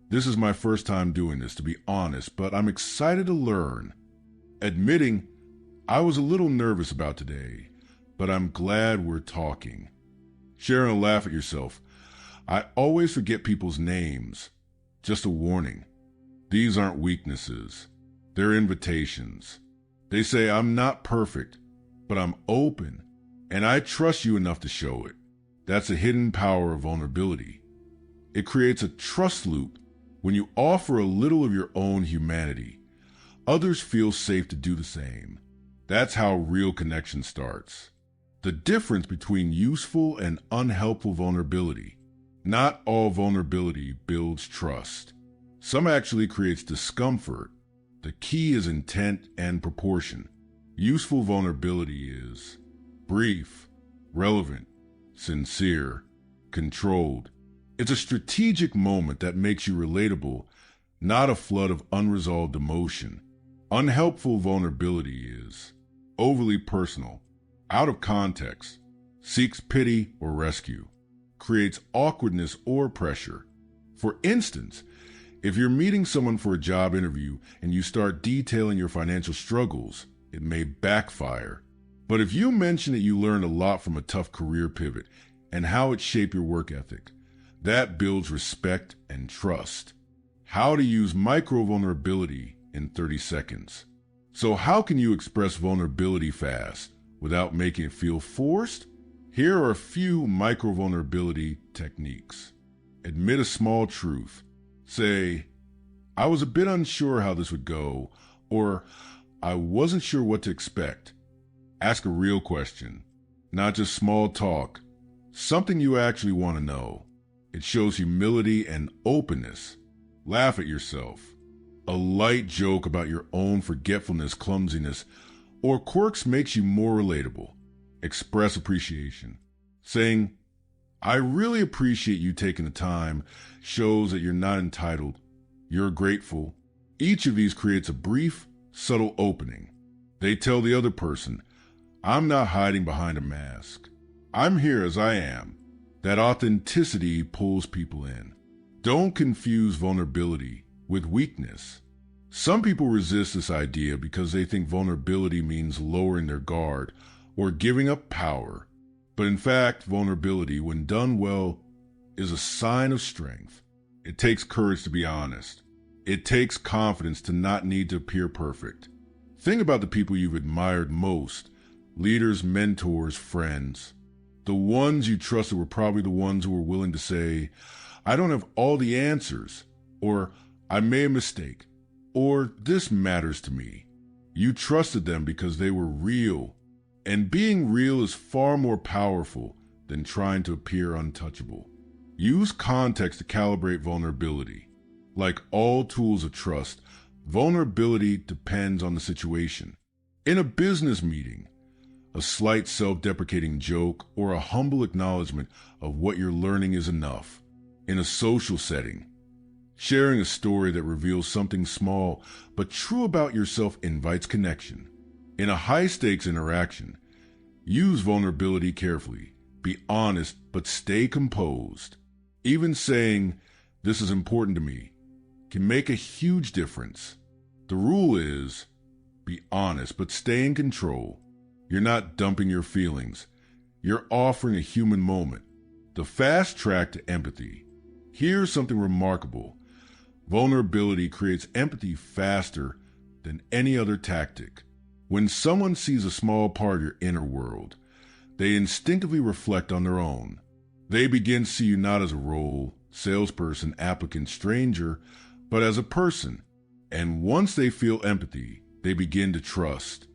this is my first time doing this, to be honest, but I'm excited to learn. Admitting, I was a little nervous about today, but I'm glad we're talking. Sharing a laugh at yourself. I always forget people's names. Just a warning. These aren't weaknesses. They're invitations. They say, I'm not perfect, but I'm open, and I trust you enough to show it. That's a hidden power of vulnerability. It creates a trust loop. When you offer a little of your own humanity, others feel safe to do the same. That's how real connection starts. The difference between useful and unhelpful vulnerability. Not all vulnerability builds trust. Some actually creates discomfort. The key is intent and proportion. Useful vulnerability is brief, relevant, sincere, controlled. It's a strategic moment that makes you relatable, not a flood of unresolved emotion. Unhelpful vulnerability is overly personal, out of context, seeks pity or rescue, creates awkwardness or pressure. For instance, if you're meeting someone for a job interview and you start detailing your financial struggles, it may backfire. But if you mention that you learned a lot from a tough career pivot and how it shaped your work ethic, that builds respect and trust. How to use micro-vulnerability in 30 seconds. So how can you express vulnerability fast without making it feel forced? Here are a few micro-vulnerability techniques. Admit a small truth. Say, I was a bit unsure how this would go, or I wasn't sure what to expect. Ask a real question, not just small talk, something you actually want to know. It shows humility and openness. Laugh at yourself. A light joke about your own forgetfulness, clumsiness, or quirks makes you more relatable. Express appreciation. Saying, I really appreciate you taking the time shows that you're not entitled. You're grateful. Each of these creates a brief, subtle opening. They tell the other person, I'm not hiding behind a mask. I'm here as I am. That authenticity pulls people in. Don't confuse vulnerability with weakness. Some people resist this idea because they think vulnerability means lowering their guard or giving up power. But in fact, vulnerability, when done well, is a sign of strength. It takes courage to be honest. It takes confidence to not need to appear perfect. Think about the people you've admired most, leaders, mentors, friends. The ones you trusted were probably the ones who were willing to say, I don't have all the answers, or I made a mistake, or this matters to me. You trusted them because they were real, and being real is far more powerful than trying to appear untouchable. Use context to calibrate vulnerability. Like all tools of trust, vulnerability depends on the situation. In a business meeting, a slight self-deprecating joke or a humble acknowledgement of what you're learning is enough. In a social setting, sharing a story that reveals something small but true about yourself invites connection. In a high-stakes interaction, use vulnerability carefully. Be honest, but stay composed. Even saying, this is important to me, can make a huge difference. The rule is, be honest, but stay in control. You're not dumping your feelings. You're offering a human moment. The fast track to empathy. Here's something remarkable. Vulnerability creates empathy faster than any other tactic. When someone sees a small part of your inner world, they instinctively reflect on their own. They begin to see you not as a role, salesperson, applicant, stranger, but as a person. And once they feel empathy, they begin to trust.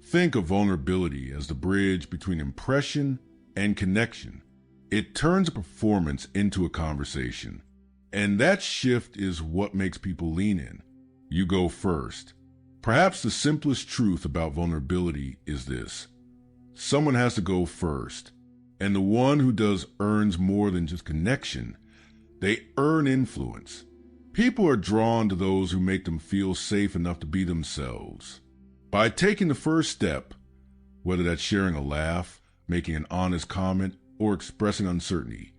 Think of vulnerability as the bridge between impression and connection. It turns a performance into a conversation. And that shift is what makes people lean in. You go first. Perhaps the simplest truth about vulnerability is this. Someone has to go first. And the one who does earns more than just connection. They earn influence. People are drawn to those who make them feel safe enough to be themselves. By taking the first step, whether that's sharing a laugh, making an honest comment, or expressing uncertainty,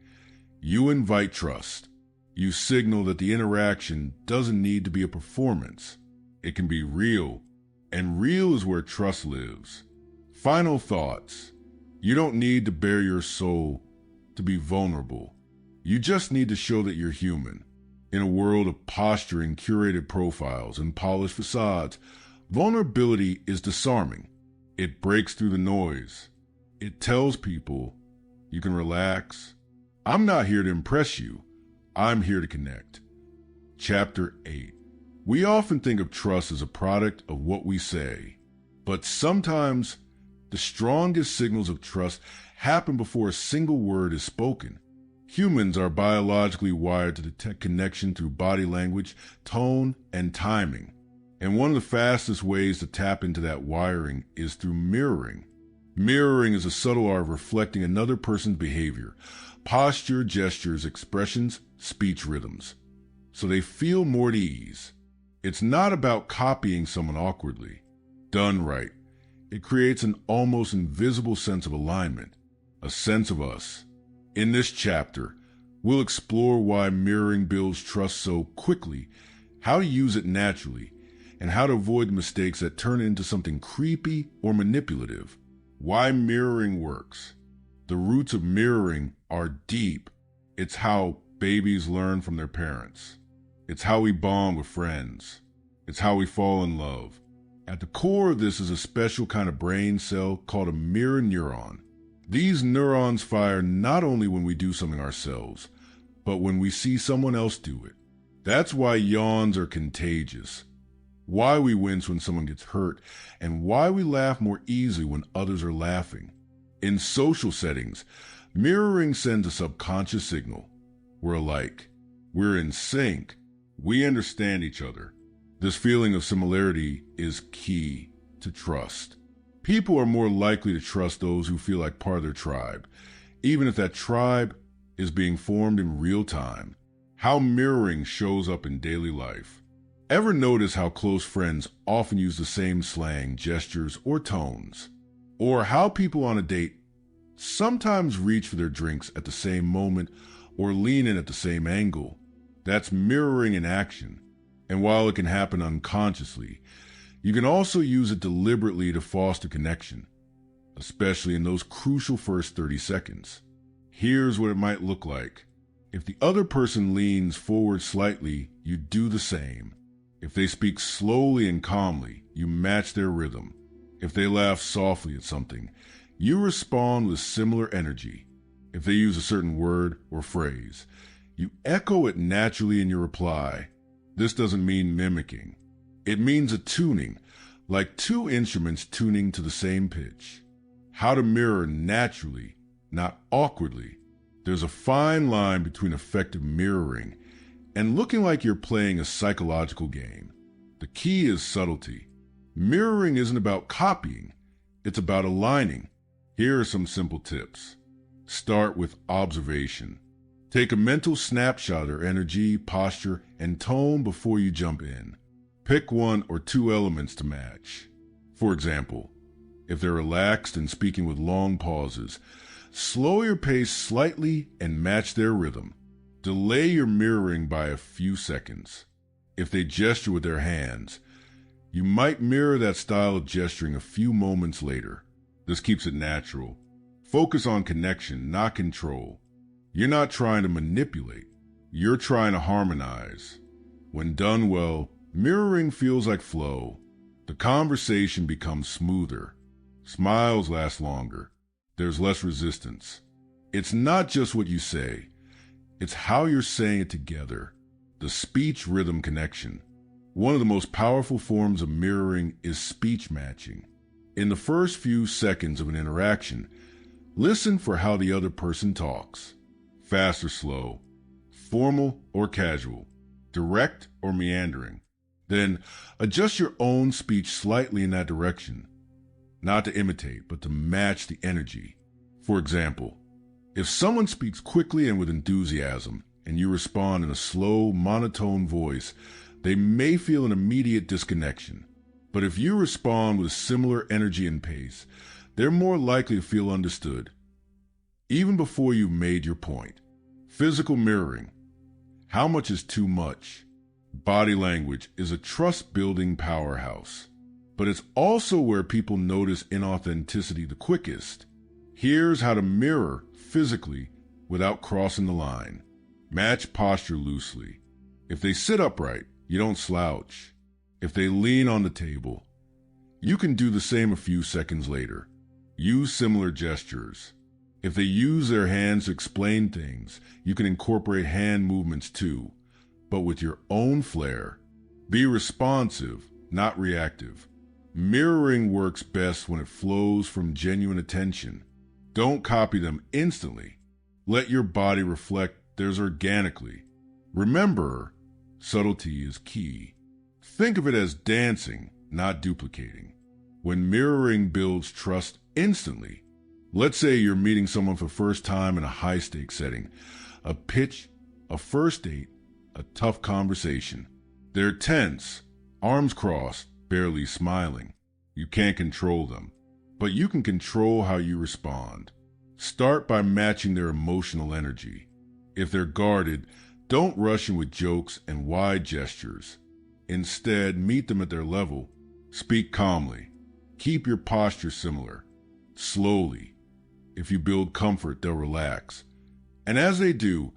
you invite trust. You signal that the interaction doesn't need to be a performance. It can be real, and real is where trust lives. Final thoughts. You don't need to bare your soul to be vulnerable. You just need to show that you're human. In a world of posturing, curated profiles, and polished facades, vulnerability is disarming. It breaks through the noise. It tells people, you can relax. I'm not here to impress you. I'm here to connect. Chapter 8. We often think of trust as a product of what we say, but sometimes the strongest signals of trust happen before a single word is spoken. Humans are biologically wired to detect connection through body language, tone, and timing. And one of the fastest ways to tap into that wiring is through mirroring. Mirroring is a subtle art of reflecting another person's behavior, posture, gestures, expressions, speech rhythms, so they feel more at ease. It's not about copying someone awkwardly. Done right, it creates an almost invisible sense of alignment, a sense of us. In this chapter, we'll explore why mirroring builds trust so quickly, how to use it naturally, and how to avoid mistakes that turn into something creepy or manipulative. Why mirroring works. The roots of mirroring are deep. It's how babies learn from their parents. It's how we bond with friends. It's how we fall in love. At the core of this is a special kind of brain cell called a mirror neuron. These neurons fire not only when we do something ourselves, but when we see someone else do it. That's why yawns are contagious, why we wince when someone gets hurt, and why we laugh more easily when others are laughing. In social settings, mirroring sends a subconscious signal. We're alike. We're in sync. We understand each other. This feeling of similarity is key to trust. People are more likely to trust those who feel like part of their tribe, even if that tribe is being formed in real time. How mirroring shows up in daily life. Ever notice how close friends often use the same slang, gestures, or tones? Or how people on a date sometimes reach for their drinks at the same moment or lean in at the same angle. That's mirroring in action. And while it can happen unconsciously, you can also use it deliberately to foster connection, especially in those crucial first 30 seconds. Here's what it might look like. If the other person leans forward slightly, you do the same. If they speak slowly and calmly, you match their rhythm. If they laugh softly at something, you respond with similar energy. If they use a certain word or phrase, you echo it naturally in your reply. This doesn't mean mimicking. It means attuning, like two instruments tuning to the same pitch. How to mirror naturally, not awkwardly. There's a fine line between effective mirroring and looking like you're playing a psychological game. The key is subtlety. Mirroring isn't about copying, it's about aligning. Here are some simple tips. Start with observation. Take a mental snapshot of energy, posture, and tone before you jump in. Pick one or two elements to match. For example, if they're relaxed and speaking with long pauses, slow your pace slightly and match their rhythm. Delay your mirroring by a few seconds. If they gesture with their hands, you might mirror that style of gesturing a few moments later. This keeps it natural. Focus on connection, not control. You're not trying to manipulate. You're trying to harmonize. When done well, mirroring feels like flow. The conversation becomes smoother. Smiles last longer. There's less resistance. It's not just what you say. It's how you're saying it together. The speech-rhythm connection. One of the most powerful forms of mirroring is speech matching. In the first few seconds of an interaction, listen for how the other person talks. Fast or slow, formal or casual, direct or meandering. Then adjust your own speech slightly in that direction. Not to imitate, but to match the energy. For example, if someone speaks quickly and with enthusiasm, and you respond in a slow, monotone voice, they may feel an immediate disconnection. But if you respond with similar energy and pace, they're more likely to feel understood, even before you've made your point. Physical mirroring. How much is too much? Body language is a trust-building powerhouse, but it's also where people notice inauthenticity the quickest. Here's how to mirror physically without crossing the line. Match posture loosely. If they sit upright, you don't slouch. If they lean on the table, you can do the same a few seconds later. Use similar gestures. If they use their hands to explain things, you can incorporate hand movements too, but with your own flair. Be responsive, not reactive. Mirroring works best when it flows from genuine attention. Don't copy them instantly. Let your body reflect theirs organically. Remember, subtlety is key. Think of it as dancing, not duplicating. When mirroring builds trust instantly, let's say you're meeting someone for the first time in a high-stakes setting, a pitch, a first date, a tough conversation. They're tense, arms crossed, barely smiling. You can't control them, but you can control how you respond. Start by matching their emotional energy. If they're guarded, don't rush in with jokes and wide gestures. Instead, meet them at their level. Speak calmly. Keep your posture similar. Slowly. If you build comfort, they'll relax. And as they do,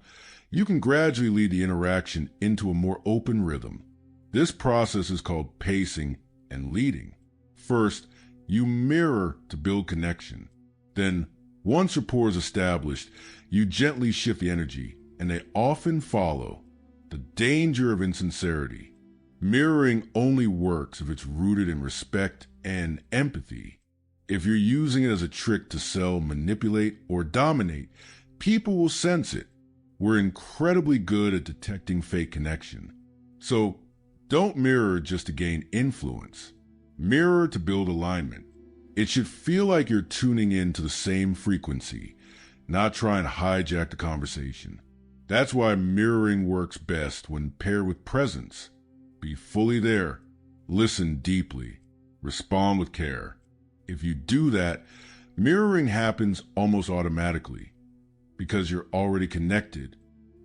you can gradually lead the interaction into a more open rhythm. This process is called pacing and leading. First, you mirror to build connection. Then, once rapport is established, you gently shift the energy, and they often follow. The danger of insincerity. Mirroring only works if it's rooted in respect and empathy. If you're using it as a trick to sell, manipulate, or dominate, people will sense it. We're incredibly good at detecting fake connection. So, don't mirror just to gain influence. Mirror to build alignment. It should feel like you're tuning in to the same frequency, not trying to hijack the conversation. That's why mirroring works best when paired with presence. Be fully there. Listen deeply. Respond with care. If you do that, Mirroring happens almost automatically because you're already connected.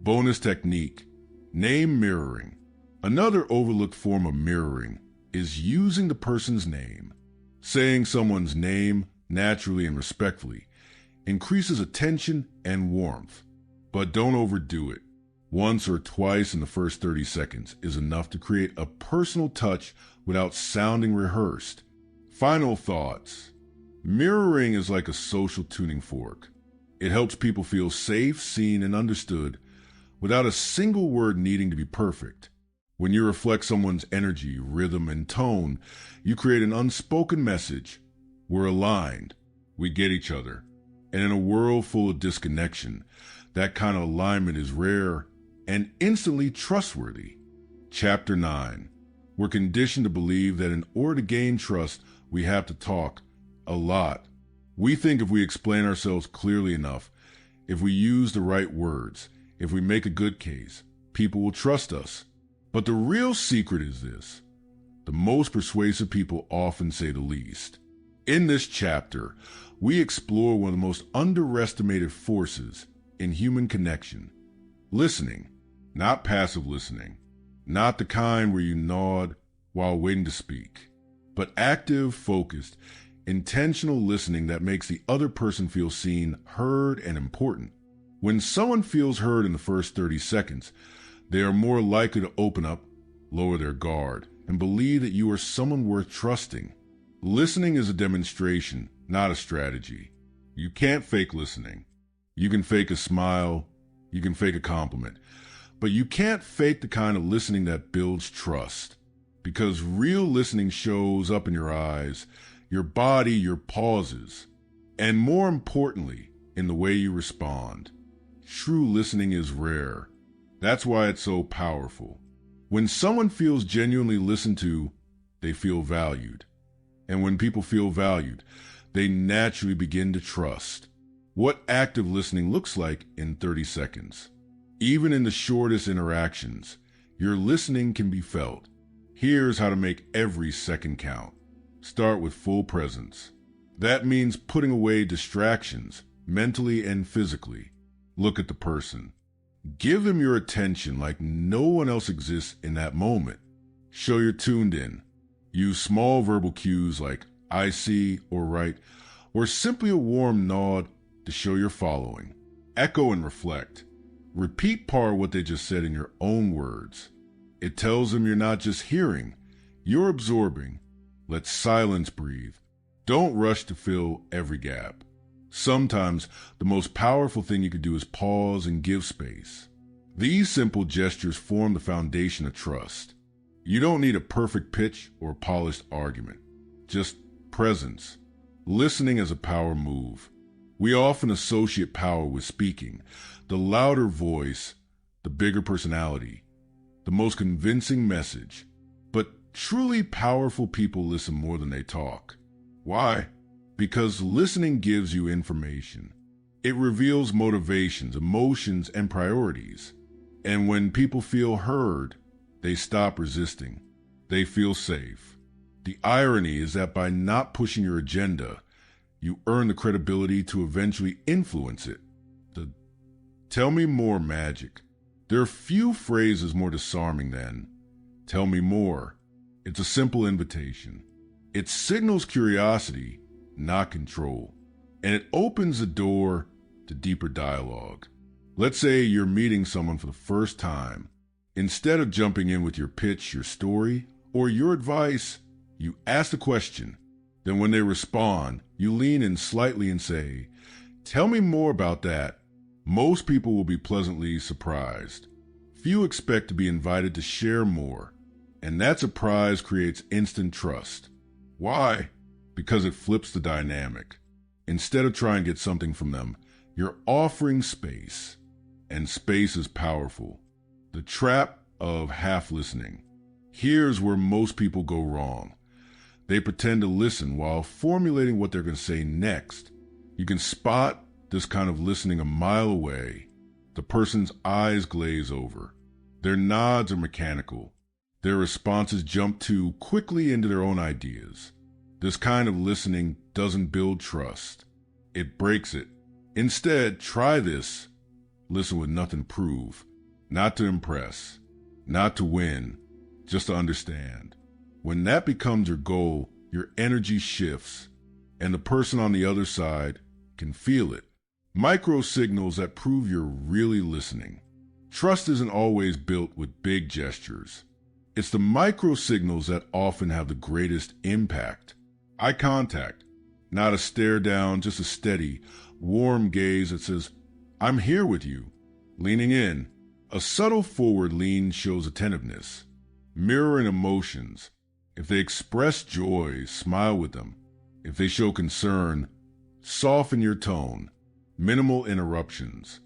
Bonus technique: name mirroring. Another overlooked form of mirroring is using the person's name. Saying someone's name naturally and respectfully increases attention and warmth, but don't overdo it. Once or twice in the first 30 seconds is enough to create a personal touch without sounding rehearsed. Final thoughts. Mirroring is like a social tuning fork. It helps people feel safe, seen, and understood without a single word needing to be perfect. When you reflect someone's energy, rhythm, and tone, you create an unspoken message. We're aligned. We get each other. And in a world full of disconnection, that kind of alignment is rare and instantly trustworthy. Chapter 9. We're conditioned to believe that in order to gain trust, we have to talk a lot. We think if we explain ourselves clearly enough, if we use the right words, if we make a good case, people will trust us. But the real secret is this: the most persuasive people often say the least. In this chapter, we explore one of the most underestimated forces in human connection: listening. Not passive listening, not the kind where you nod while waiting to speak, but active, focused, intentional listening that makes the other person feel seen, heard, and important. When someone feels heard in the first 30 seconds, they are more likely to open up, lower their guard, and believe that you are someone worth trusting. Listening is a demonstration, not a strategy. You can't fake listening. You can fake a smile, you can fake a compliment, but you can't fake the kind of listening that builds trust. Because real listening shows up in your eyes, your body, your pauses, and more importantly, in the way you respond. True listening is rare. That's why it's so powerful. When someone feels genuinely listened to, they feel valued. And when people feel valued, they naturally begin to trust. What active listening looks like in 30 seconds. Even in the shortest interactions, your listening can be felt. Here's how to make every second count. Start with full presence. That means putting away distractions, mentally and physically. Look at the person. Give them your attention like no one else exists in that moment. Show you're tuned in. Use small verbal cues like "I see" or "right," or simply a warm nod to show you're following. Echo and reflect. Repeat part of what they just said in your own words. It tells them you're not just hearing, you're absorbing. Let silence breathe. Don't rush to fill every gap. Sometimes the most powerful thing you can do is pause and give space. These simple gestures form the foundation of trust. You don't need a perfect pitch or a polished argument. Just presence. Listening is a power move. We often associate power with speaking. The louder voice, the bigger personality, the most convincing message. But truly powerful people listen more than they talk. Why? Because listening gives you information. It reveals motivations, emotions, and priorities. And when people feel heard, they stop resisting. They feel safe. The irony is that by not pushing your agenda, you earn the credibility to eventually influence it. The "tell me more" magic. There are few phrases more disarming than "tell me more." It's a simple invitation. It signals curiosity, not control. And it opens the door to deeper dialogue. Let's say you're meeting someone for the first time. Instead of jumping in with your pitch, your story, or your advice, you ask the question. Then when they respond, you lean in slightly and say, "Tell me more about that." Most people will be pleasantly surprised. Few expect to be invited to share more, and that surprise creates instant trust. Why? Because it flips the dynamic. Instead of trying to get something from them, you're offering space, and space is powerful. The trap of half listening. Here's where most people go wrong. They pretend to listen while formulating what they're going to say next. You can spot this kind of listening a mile away. The person's eyes glaze over. Their nods are mechanical. Their responses jump too quickly into their own ideas. This kind of listening doesn't build trust. It breaks it. Instead, try this. Listen with nothing to prove, not to impress, not to win, just to understand. When that becomes your goal, your energy shifts, and the person on the other side can feel it. Micro signals that prove you're really listening. Trust isn't always built with big gestures. It's the micro signals that often have the greatest impact. Eye contact, not a stare down, just a steady, warm gaze that says, "I'm here with you." Leaning in, a subtle forward lean shows attentiveness. Mirroring emotions. If they express joy, smile with them. If they show concern, soften your tone. Minimal interruptions.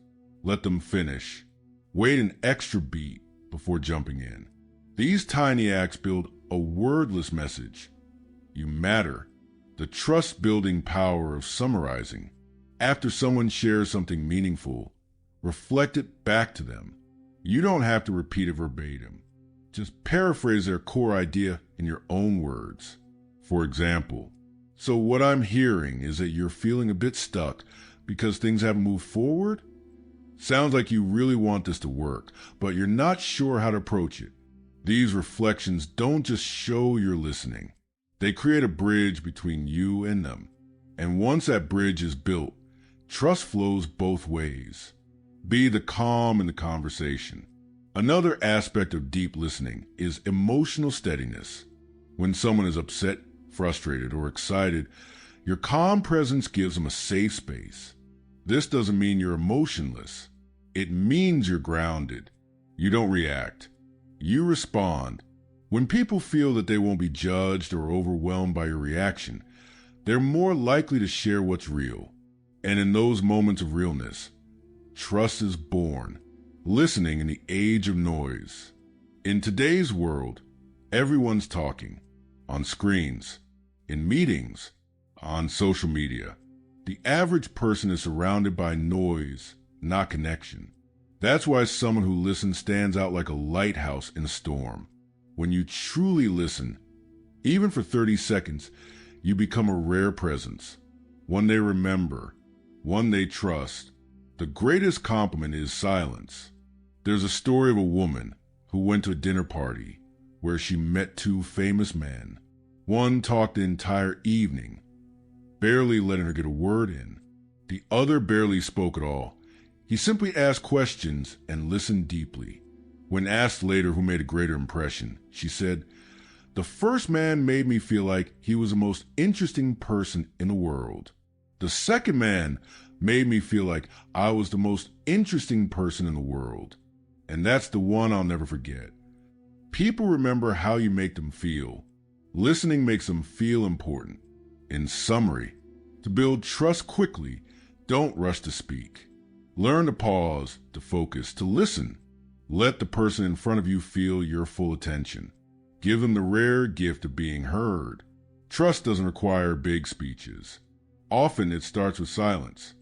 Let them finish. Wait an extra beat before jumping in. These tiny acts build a wordless message. You matter. The trust-building power of summarizing. After someone shares something meaningful, reflect it back to them. You don't have to repeat it verbatim. Just paraphrase their core idea in your own words. For example, "So what I'm hearing is that you're feeling a bit stuck because things haven't moved forward? Sounds like you really want this to work, but you're not sure how to approach it." These reflections don't just show you're listening. They create a bridge between you and them. And once that bridge is built, trust flows both ways. Be the calm in the conversation. Another aspect of deep listening is emotional steadiness. When someone is upset, frustrated, or excited, your calm presence gives them a safe space. This doesn't mean you're emotionless. It means you're grounded. You don't react. You respond. When people feel that they won't be judged or overwhelmed by your reaction, they're more likely to share what's real. And in those moments of realness, trust is born. Listening in the age of noise. In today's world, everyone's talking. On screens, in meetings, on social media. The average person is surrounded by noise, not connection. That's why someone who listens stands out like a lighthouse in a storm. When you truly listen, even for 30 seconds, you become a rare presence. One they remember, one they trust. The greatest compliment is silence. There's a story of a woman who went to a dinner party where she met two famous men. One talked the entire evening, barely letting her get a word in. The other barely spoke at all. He simply asked questions and listened deeply. When asked later who made a greater impression, she said, "The first man made me feel like he was the most interesting person in the world. The second man made me feel like I was the most interesting person in the world. And that's the one I'll never forget." People remember how you make them feel. Listening makes them feel important. In summary, to build trust quickly, don't rush to speak. Learn to pause, to focus, to listen. Let the person in front of you feel your full attention. Give them the rare gift of being heard. Trust doesn't require big speeches. Often it starts with silence.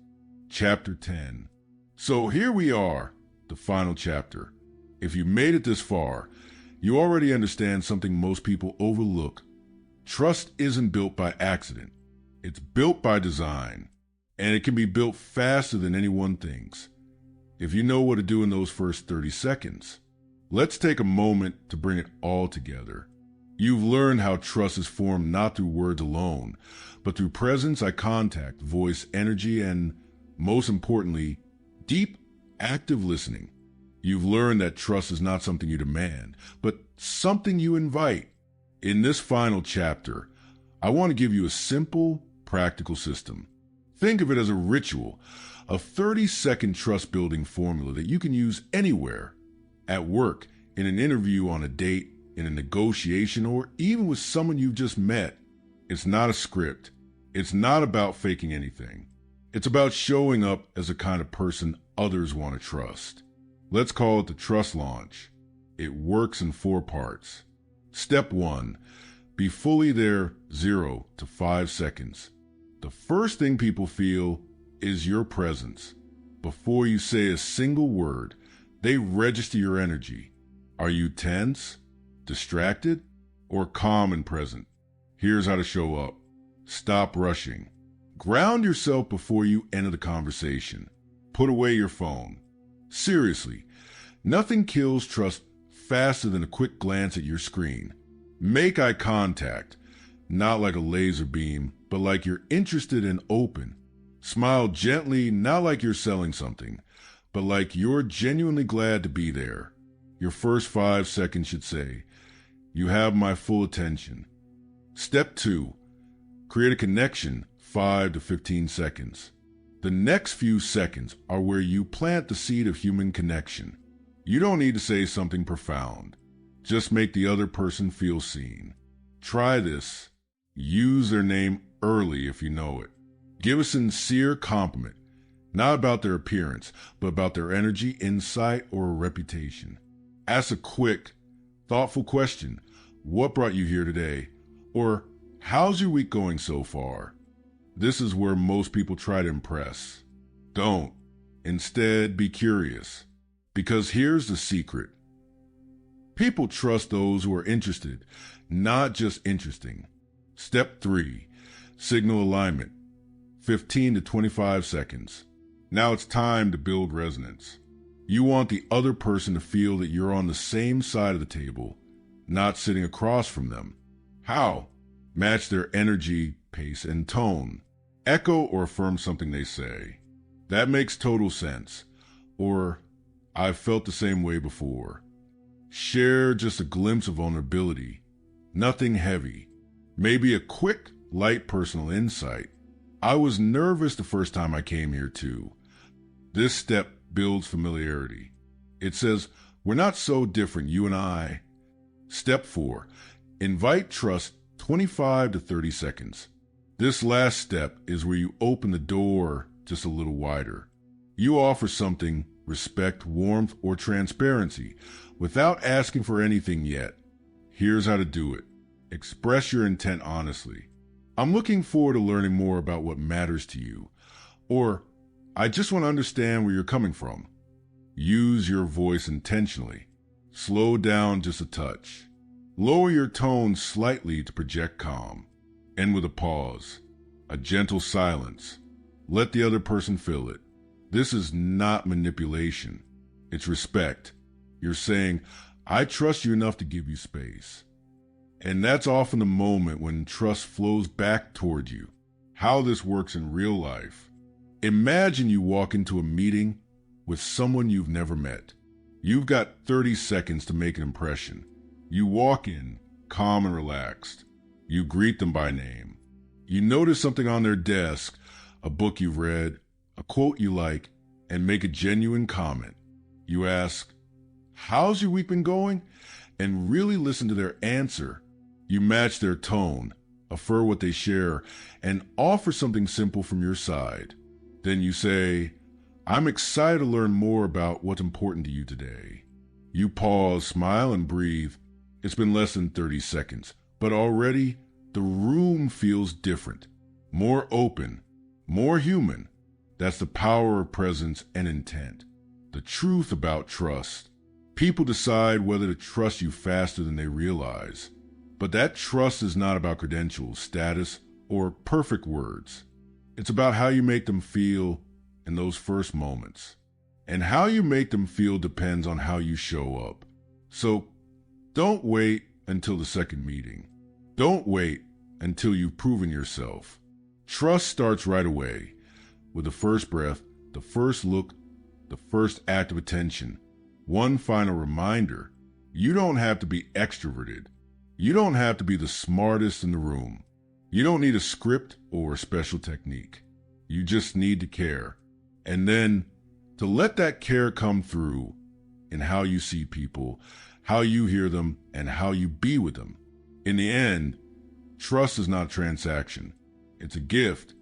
Chapter 10. So here we are, the final chapter. If you made it this far, you already understand something most people overlook. Trust isn't built by accident. It's built by design, and it can be built faster than anyone thinks. If you know what to do in those first 30 seconds, let's take a moment to bring it all together. You've learned how trust is formed not through words alone, but through presence, eye contact, voice, energy, and, most importantly, deep, active listening. You've learned that trust is not something you demand, but something you invite. In this final chapter, I want to give you a simple, practical system. Think of it as a ritual, a 30-second trust-building formula that you can use anywhere, at work, in an interview, on a date, in a negotiation, or even with someone you've just met. It's not a script. It's not about faking anything. It's about showing up as the kind of person others want to trust. Let's call it the trust launch. It works in 4 parts. Step 1, be fully there 0 to 5 seconds. The first thing people feel is your presence. Before you say a single word, they register your energy. Are you tense, distracted, or calm and present? Here's how to show up. Stop rushing. Ground yourself before you enter the conversation. Put away your phone. Seriously, nothing kills trust faster than a quick glance at your screen. Make eye contact, not like a laser beam, but like you're interested and open. Smile gently, not like you're selling something, but like you're genuinely glad to be there. Your first 5 seconds should say, "You have my full attention." Step 2. Create a connection, 5 to 15 seconds. The next few seconds are where you plant the seed of human connection. You don't need to say something profound. Just make the other person feel seen. Try this. Use their name early if you know it. Give a sincere compliment, not about their appearance, but about their energy, insight, or reputation. Ask a quick, thoughtful question. What brought you here today? Or, how's your week going so far? This is where most people try to impress. Don't. Instead, be curious. Because here's the secret. People trust those who are interested, not just interesting. Step 3. Signal alignment. 15 to 25 seconds. Now it's time to build resonance. You want the other person to feel that you're on the same side of the table, not sitting across from them. How? Match their energy, pace, and tone. Echo or affirm something they say. That makes total sense. Or, I've felt the same way before. Share just a glimpse of vulnerability. Nothing heavy. Maybe a quick, light personal insight. I was nervous the first time I came here too. This step builds familiarity. It says, we're not so different, you and I. Step 4. Invite trust 25 to 30 seconds. This last step is where you open the door just a little wider. You offer something, respect, warmth, or transparency, without asking for anything yet. Here's how to do it. Express your intent honestly. I'm looking forward to learning more about what matters to you. Or, I just want to understand where you're coming from. Use your voice intentionally. Slow down just a touch. Lower your tone slightly to project calm. End with a pause. A gentle silence. Let the other person feel it. This is not manipulation. It's respect. You're saying, I trust you enough to give you space. And that's often the moment when trust flows back toward you. How this works in real life. Imagine you walk into a meeting with someone you've never met. You've got 30 seconds to make an impression. You walk in, calm and relaxed. You greet them by name. You notice something on their desk, a book you've read, a quote you like, and make a genuine comment. You ask, how's your week been going? And really listen to their answer. You match their tone, affirm what they share, and offer something simple from your side. Then you say, I'm excited to learn more about what's important to you today. You pause, smile, and breathe. It's been less than 30 seconds, but already the room feels different, more open, more human. That's the power of presence and intent. The truth about trust. People decide whether to trust you faster than they realize. But that trust is not about credentials, status, or perfect words. It's about how you make them feel in those first moments. And how you make them feel depends on how you show up. So don't wait until the second meeting. Don't wait until you've proven yourself. Trust starts right away, with the first breath, the first look, the first act of attention. One final reminder, you don't have to be extroverted. You don't have to be the smartest in the room. You don't need a script or a special technique. You just need to care. And then to let that care come through in how you see people, how you hear them, and how you be with them. In the end, trust is not a transaction. It's a gift.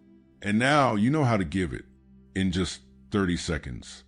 And now you know how to give it in just 30 seconds.